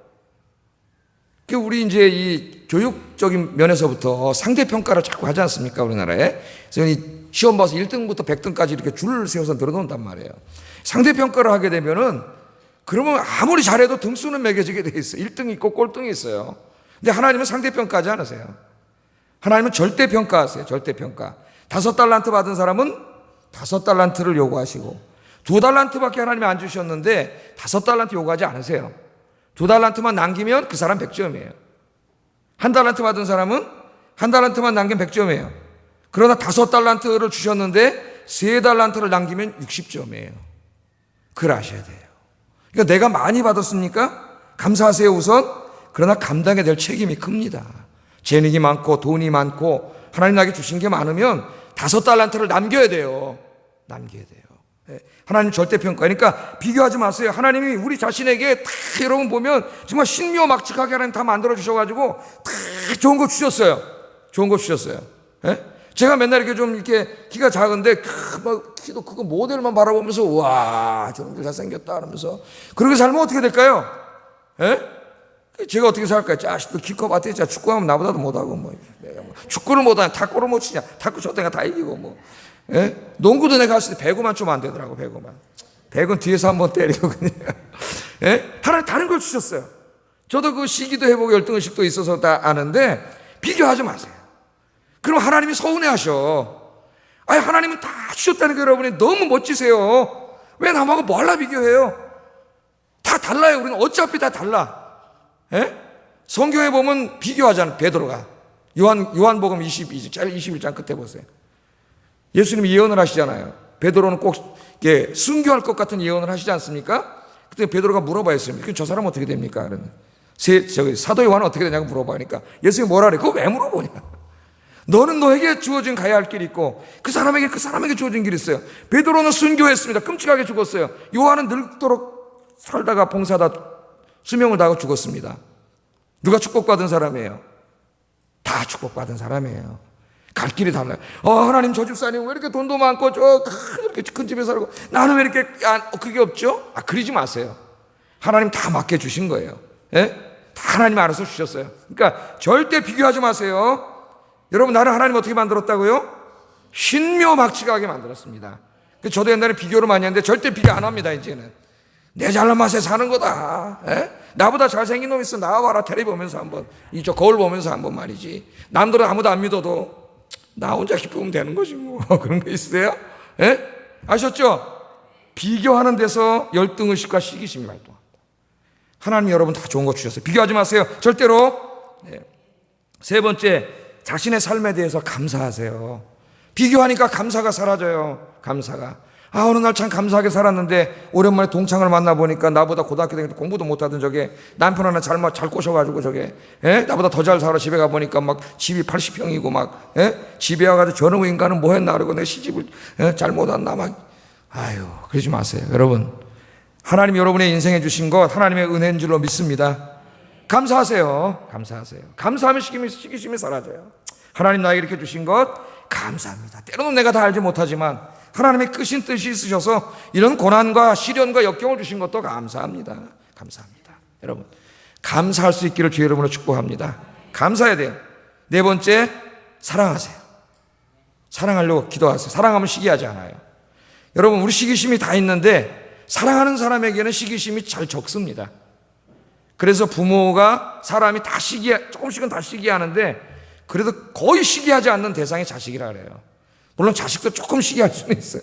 우리 이제 이 교육적인 면에서부터 상대평가를 자꾸 하지 않습니까? 우리나라에. 그래서 이 시험 봐서 1등부터 100등까지 이렇게 줄을 세워서 늘어놓는단 말이에요. 상대평가를 하게 되면은 그러면 아무리 잘해도 등수는 매겨지게 돼 있어요. 1등이 있고 꼴등이 있어요. 근데 하나님은 상대평가하지 않으세요. 하나님은 절대평가하세요. 절대평가. 5달란트 받은 사람은 5달란트를 요구하시고 2달란트밖에 하나님이 안 주셨는데 5달란트 요구하지 않으세요. 2달란트만 남기면 그 사람 100점이에요. 1달란트 받은 사람은 1달란트만 남기면 100점이에요. 그러나 5달란트를 주셨는데 3달란트를 남기면 60점이에요. 그걸 아셔야 돼요. 그러니까 내가 많이 받았습니까? 감사하세요 우선. 그러나 감당해야 될 책임이 큽니다. 재능이 많고 돈이 많고 하나님 나에게 주신 게 많으면 5달란트를 남겨야 돼요. 남겨야 돼요. 하나님 절대평가. 그러니까 비교하지 마세요. 하나님이 우리 자신에게 다 여러분 보면 정말 신묘막측하게 하나님 다 만들어 주셔가지고 다 좋은 거 주셨어요. 좋은 거 주셨어요. 제가 맨날 이렇게 좀 이렇게 키가 작은데 막 키도 크고 모델만 바라보면서 와 저놈들 잘생겼다 하면서 그렇게 살면 어떻게 될까요? 제가 어떻게 살까요? 자식도 키 커 봤더니 축구하면 나보다도 못하고 뭐 축구를 못하냐 탁구를 못 치냐 탁구 저 때가 다 이기고 뭐 농구도 내가 했을 때 배구만 좀 안 되더라고. 배구는 뒤에서 한번 때리고 그냥 하나님 다른 걸 주셨어요. 저도 그 시기도 해보고 열등의식도 있어서 다 아는데 비교하지 마세요. 그럼 하나님이 서운해하셔. 아니 하나님은 다 주셨다는 게 여러분이 너무 멋지세요. 왜 남하고 뭘라 비교해요? 다 달라요. 우리는 어차피 다 달라. 성경에 보면 비교하잖아요. 베드로가 요한복음 22장 21장 끝에 보세요. 예수님이 예언을 하시잖아요. 베드로는 꼭 순교할 것 같은 예언을 하시지 않습니까? 그때 베드로가 물어봐야 했습니다. 저 사람 어떻게 됩니까? 그러면 사도 요한은 어떻게 되냐고 물어봐니까 예수님이 뭐라 그래? 그거 왜 물어보냐? 너는 너에게 주어진 가야 할 길이 있고 그 사람에게 주어진 길이 있어요. 베드로는 순교했습니다. 끔찍하게 죽었어요. 요한은 늙도록 살다가 봉사다 수명을 다하고 죽었습니다. 누가 축복받은 사람이에요? 다 축복받은 사람이에요. 갈 길이 달라요. 하나님, 저 집사님 왜 이렇게 돈도 많고 이렇게 큰 집에 살고 나는 왜 이렇게 그게 없죠? 그러지 마세요. 하나님 다 맡겨주신 거예요. 예? 다 하나님 알아서 주셨어요. 그러니까 절대 비교하지 마세요. 여러분, 나를 하나님 어떻게 만들었다고요? 신묘막측하게 만들었습니다. 저도 옛날에 비교를 많이 했는데 절대 비교 안 합니다. 이제는 내 잘난 맛에 사는 거다. 에? 나보다 잘생긴 놈 있어 나와봐라. 텔레비 보면서 한번, 이쪽 거울 보면서 한번 말이지. 남들은 아무도 안 믿어도 나 혼자 기쁘면 되는 거지 뭐. 그런 거 있으세요? 에? 아셨죠? 비교하는 데서 열등의식과 시기심이 발동합니다. 하나님 여러분 다 좋은 거 주셨어요. 비교하지 마세요. 절대로. 네. 세 번째, 자신의 삶에 대해서 감사하세요. 비교하니까 감사가 사라져요. 감사가. 어느 날 참 감사하게 살았는데 오랜만에 동창을 만나보니까 나보다 고등학교 다닐 때 공부도 못하던 저게 남편 하나 잘 꼬셔가지고 저게, 나보다 더 잘 살아. 집에 가보니까 막 집이 80평이고 막, 집에 와가지고 저놈 인간은 뭐 했나 그러고 내 시집을 잘못 왔나 막. 그러지 마세요. 여러분, 하나님 여러분의 인생에 주신 것 하나님의 은혜인 줄로 믿습니다. 감사하세요. 감사하세요. 감사하면 시기심이 사라져요. 하나님 나에게 이렇게 주신 것 감사합니다. 때로는 내가 다 알지 못하지만 하나님의 크신 뜻이 있으셔서 이런 고난과 시련과 역경을 주신 것도 감사합니다. 감사합니다. 여러분, 감사할 수 있기를 주의 이름으로 축복합니다. 감사해야 돼요. 네 번째, 사랑하세요. 사랑하려고 기도하세요. 사랑하면 시기하지 않아요. 여러분, 우리 시기심이 다 있는데 사랑하는 사람에게는 시기심이 잘 적습니다. 그래서 부모가 사람이 다 조금씩은 다 시기하는데 그래도 거의 시기하지 않는 대상이 자식이라 그래요. 물론 자식도 조금 시기할 수는 있어요.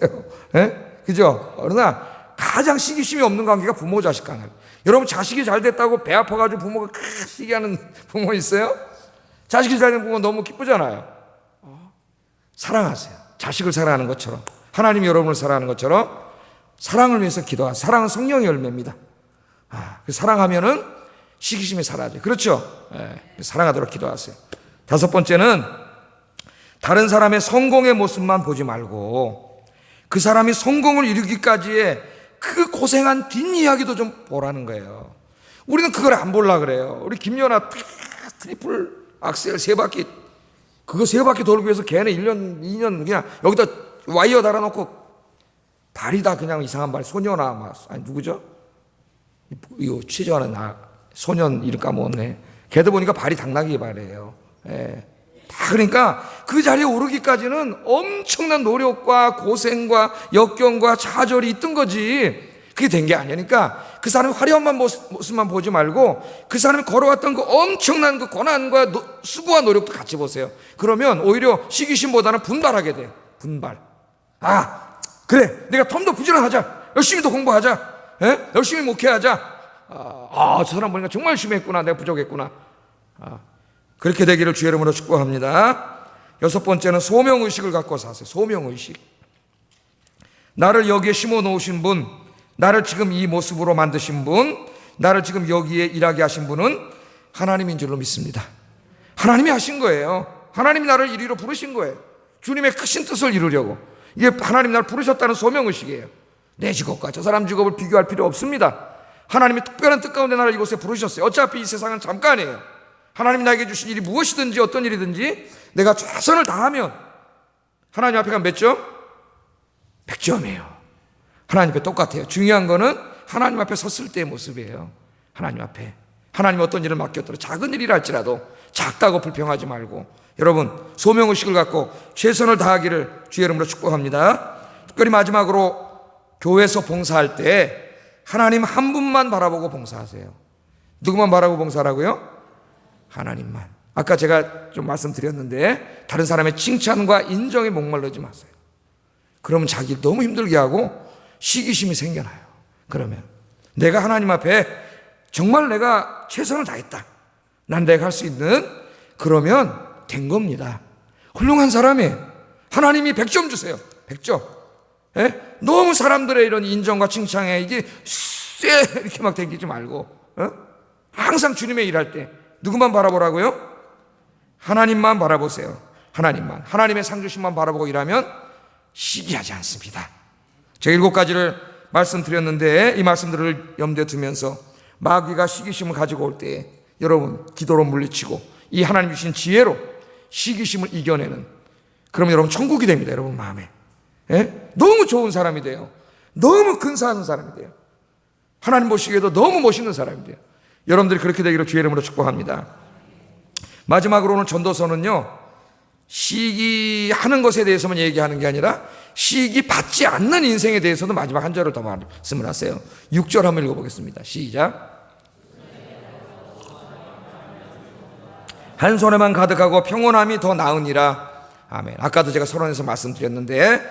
그죠? 그러나 가장 시기심이 없는 관계가 부모 자식 관계. 여러분, 자식이 잘 됐다고 배 아파가지고 부모가 시기하는 부모 있어요? 자식이 잘 된 부모 너무 기쁘잖아요. 사랑하세요. 자식을 사랑하는 것처럼, 하나님이 여러분을 사랑하는 것처럼 사랑을 위해서 기도하세요. 사랑은 성령의 열매입니다. 사랑하면은 시기심이 사라져요. 그렇죠? 사랑하도록 기도하세요. 다섯 번째는 다른 사람의 성공의 모습만 보지 말고 그 사람이 성공을 이루기까지의 그 고생한 뒷이야기도 좀 보라는 거예요. 우리는 그걸 안 보려고 그래요. 우리 김연아 트리플 악셀 3바퀴, 그거 3바퀴 돌기 위해서 걔는 1년 2년 그냥 여기다 와이어 달아놓고 발이 다 그냥 이상한 발. 소녀나 누구죠? 이거 취재하는 소년 이름 까먹었네. 걔도 보니까 발이 당나귀 발이에요. 다 그러니까 그 자리에 오르기까지는 엄청난 노력과 고생과 역경과 좌절이 있던 거지. 그게 된 게 아니니까 그 사람의 화려한 모습만 보지 말고 그 사람이 걸어왔던 그 엄청난 그 고난과 수고와 노력도 같이 보세요. 그러면 오히려 시기심보다는 분발하게 돼요. 분발. 그래, 내가 좀 더 부지런하자. 열심히 더 공부하자. 열심히 목회하자. 저 사람 보니까 정말 열심히 했구나. 내가 부족했구나. 그렇게 되기를 주의 이름으로 축복합니다. 여섯 번째는 소명의식을 갖고 사세요. 소명의식. 나를 여기에 심어 놓으신 분, 나를 지금 이 모습으로 만드신 분, 나를 지금 여기에 일하게 하신 분은 하나님인 줄로 믿습니다. 하나님이 하신 거예요. 하나님이 나를 이리로 부르신 거예요. 주님의 크신 뜻을 이루려고. 이게 하나님 나를 부르셨다는 소명의식이에요. 내 직업과 저 사람 직업을 비교할 필요 없습니다. 하나님이 특별한 뜻 가운데 나를 이곳에 부르셨어요. 어차피 이 세상은 잠깐이에요. 하나님이 나에게 주신 일이 무엇이든지 어떤 일이든지 내가 최선을 다하면 하나님 앞에 가면 몇 점? 100점이에요. 하나님 앞에 똑같아요. 중요한 거는 하나님 앞에 섰을 때의 모습이에요. 하나님 앞에. 하나님 어떤 일을 맡겼더라도 작은 일이라 할지라도 작다고 불평하지 말고 여러분 소명의식을 갖고 최선을 다하기를 주의 이름으로 축복합니다. 특별히 마지막으로 교회에서 봉사할 때 하나님 한 분만 바라보고 봉사하세요. 누구만 바라보고 봉사하라고요? 하나님만. 아까 제가 좀 말씀드렸는데 다른 사람의 칭찬과 인정에 목말르지 마세요. 그러면 자기 너무 힘들게 하고 시기심이 생겨나요. 그러면 내가 하나님 앞에 정말 내가 최선을 다했다. 난 내가 할 수 있는, 그러면 된 겁니다. 훌륭한 사람이에요. 하나님이 100점 주세요. 100점. 너무 사람들의 이런 인정과 칭찬에 이게 쎄 이렇게 막 댕기지 말고 항상 주님의 일할 때 누구만 바라보라고요? 하나님만 바라보세요. 하나님만. 하나님의 상 주심만 바라보고 일하면 시기하지 않습니다. 제가 7가지를 말씀드렸는데 이 말씀들을 염두에 두면서 마귀가 시기심을 가지고 올 때 여러분 기도로 물리치고 이 하나님 주신 지혜로 시기심을 이겨내는, 그러면 여러분 천국이 됩니다. 여러분 마음에. 예? 너무 좋은 사람이 돼요. 너무 근사한 사람이 돼요. 하나님 보시기에도 너무 멋있는 사람이 돼요. 여러분들이 그렇게 되기를 주의 이름으로 축복합니다. 마지막으로 오늘 전도서는요, 시기하는 것에 대해서만 얘기하는 게 아니라 시기 받지 않는 인생에 대해서도 마지막 한 절을 더 말씀을 하세요. 6절 한번 읽어보겠습니다. 시작. 한 손에만 가득하고 평온함이 더 나으니라. 아멘. 아까도 제가 서론에서 말씀드렸는데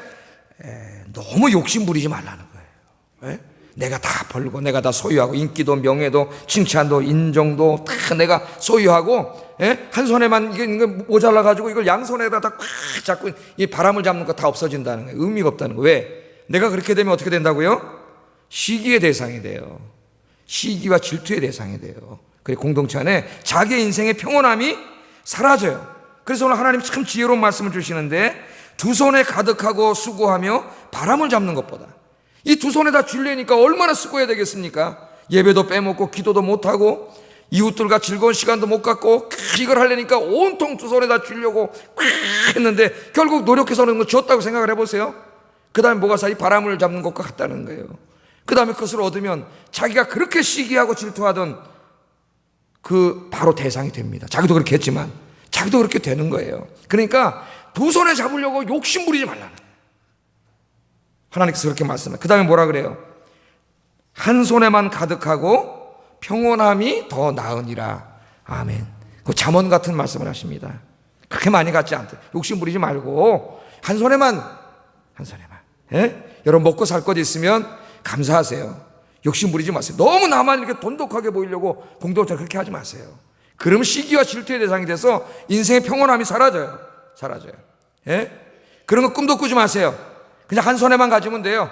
너무 욕심 부리지 말라는 거예요. 예? 내가 다 벌고 내가 다 소유하고 인기도 명예도 칭찬도 인정도 다 내가 소유하고, 예? 한 손에만 이게 모자라 가지고 이걸 양손에다 다 꽉 잡고 이 바람을 잡는 거 다 없어진다는 거예요. 의미가 없다는 거예요. 왜? 내가 그렇게 되면 어떻게 된다고요? 시기의 대상이 돼요. 시기와 질투의 대상이 돼요. 그리고 공동체 안에 자기의 인생의 평온함이 사라져요. 그래서 오늘 하나님 참 지혜로운 말씀을 주시는데, 두 손에 가득하고 수고하며 바람을 잡는 것보다, 이 두 손에다 쥐려니까 얼마나 수고해야 되겠습니까? 예배도 빼먹고 기도도 못하고 이웃들과 즐거운 시간도 못 갖고 이걸 하려니까 온통 두 손에다 쥐려고 했는데 결국 노력해서는 거 쥐었다고 생각을 해보세요. 그 다음에 뭐가 이 바람을 잡는 것과 같다는 거예요. 그 다음에 그것을 얻으면 자기가 그렇게 시기하고 질투하던 그 바로 대상이 됩니다. 자기도 그렇게 했지만 자기도 그렇게 되는 거예요. 그러니까 두 손에 잡으려고 욕심 부리지 말라는 거예요. 하나님께서 그렇게 말씀해요. 그 다음에 뭐라 그래요? 한 손에만 가득하고 평온함이 더 나으니라. 아멘. 그 잠언 같은 말씀을 하십니다. 그렇게 많이 갖지 않대. 욕심 부리지 말고 한 손에만. 예? 여러분 먹고 살 것 있으면 감사하세요. 욕심 부리지 마세요. 너무 나만 이렇게 돈독하게 보이려고 공동체 그렇게 하지 마세요. 그러면 시기와 질투의 대상이 돼서 인생의 평온함이 사라져요. 예? 그런 거 꿈도 꾸지 마세요. 그냥 한 손에만 가지면 돼요.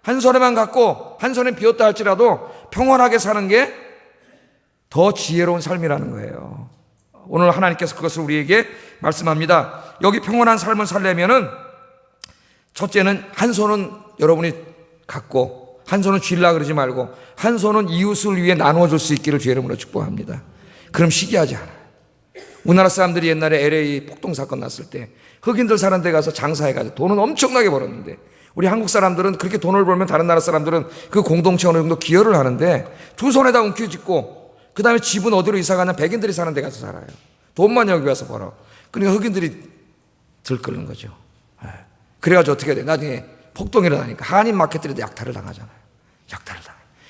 한 손에만 갖고 한 손에 비었다 할지라도 평온하게 사는 게 더 지혜로운 삶이라는 거예요. 오늘 하나님께서 그것을 우리에게 말씀합니다. 여기 평온한 삶을 살려면은 첫째는 한 손은 여러분이 갖고 한 손은 쥐려고 그러지 말고 한 손은 이웃을 위해 나눠줄 수 있기를 주의 이름으로 축복합니다. 그럼 시기하지 않아요. 우리나라 사람들이 옛날에 LA 폭동 사건 났을 때 흑인들 사는 데 가서 장사해가지고 돈은 엄청나게 벌었는데, 우리 한국 사람들은 그렇게 돈을 벌면 다른 나라 사람들은 그 공동체 어느 정도 기여를 하는데 두 손에다 움켜쥐고 그 다음에 집은 어디로 이사 가냐? 백인들이 사는 데 가서 살아요. 돈만 여기 와서 벌어. 그러니까 흑인들이 들끓는 거죠. 그래가지고 어떻게 돼? 나중에 폭동이 일어나니까 한인 마켓들이 약탈을 당하잖아요.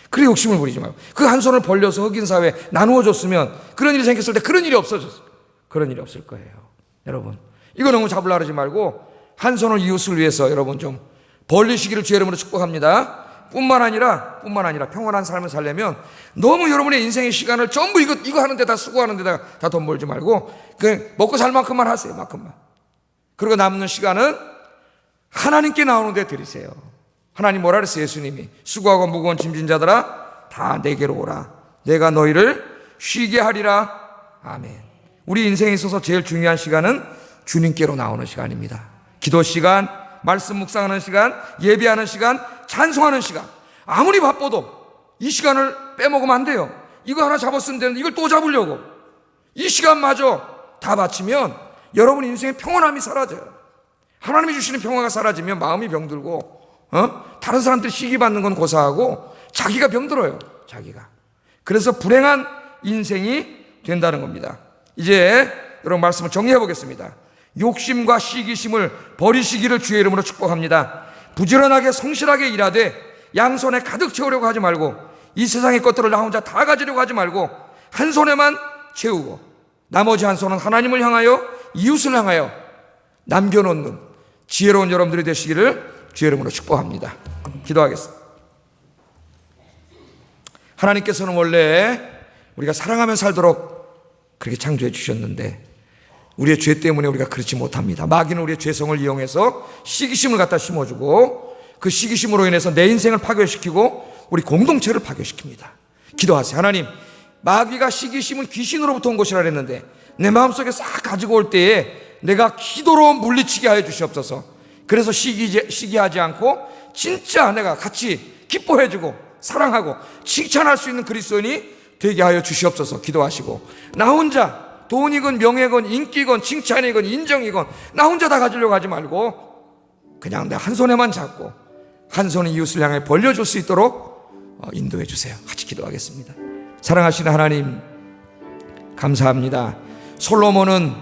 그래 욕심을 부리지 말고 그 한 손을 벌려서 흑인 사회에 나누어 줬으면 그런 일이 생겼을 때 그런 일이 없어졌어요. 그런 일이 없을 거예요. 여러분 이거 너무 잡으려 하지 말고 한 손을 이웃을 위해서 여러분 좀 벌리시기를 주의 이름으로 축복합니다. 뿐만 아니라 평온한 삶을 살려면 너무 여러분의 인생의 시간을 전부 이거 하는 데다 수고하는 데다 다 돈 벌지 말고 그 먹고 살 만큼만 하세요. 만큼만. 그리고 남는 시간은 하나님께 나오는 데 드리세요. 하나님 뭐라 그랬어요? 예수님이 수고하고 무거운 짐진 자들아 다 내게로 오라. 내가 너희를 쉬게 하리라. 아멘. 우리 인생에 있어서 제일 중요한 시간은 주님께로 나오는 시간입니다. 기도 시간, 말씀 묵상하는 시간, 예배하는 시간, 찬송하는 시간. 아무리 바빠도 이 시간을 빼먹으면 안 돼요. 이거 하나 잡았으면 되는데 이걸 또 잡으려고 이 시간마저 다 바치면 여러분 인생의 평온함이 사라져요. 하나님이 주시는 평화가 사라지면 마음이 병들고 다른 사람들이 시기받는 건 고사하고 자기가 병들어요. 자기가. 그래서 불행한 인생이 된다는 겁니다. 이제 여러분 말씀을 정리해 보겠습니다. 욕심과 시기심을 버리시기를 주의 이름으로 축복합니다. 부지런하게 성실하게 일하되 양손에 가득 채우려고 하지 말고 이 세상의 것들을 나 혼자 다 가지려고 하지 말고 한 손에만 채우고 나머지 한 손은 하나님을 향하여 이웃을 향하여 남겨놓는 지혜로운 여러분들이 되시기를 주의 이름으로 축복합니다. 기도하겠습니다. 하나님께서는 원래 우리가 사랑하며 살도록 그렇게 창조해 주셨는데 우리의 죄 때문에 우리가 그렇지 못합니다. 마귀는 우리의 죄성을 이용해서 시기심을 갖다 심어주고 그 시기심으로 인해서 내 인생을 파괴시키고 우리 공동체를 파괴시킵니다. 기도하세요. 하나님, 마귀가 시기심은 귀신으로부터 온 것이라 그랬는데 내 마음속에 싹 가지고 올 때에 내가 기도로 물리치게 하여 주시옵소서. 그래서 시기하지 않고 진짜 내가 같이 기뻐해주고 사랑하고 칭찬할 수 있는 그리스도인이 되게 하여 주시옵소서 기도하시고, 나 혼자 돈이건 명예건 인기건 칭찬이건 인정이건 나 혼자 다 가지려고 하지 말고 그냥 내 한 손에만 잡고 한 손에 이웃을 향해 벌려줄 수 있도록 인도해 주세요. 같이 기도하겠습니다. 사랑하시는 하나님, 감사합니다. 솔로몬은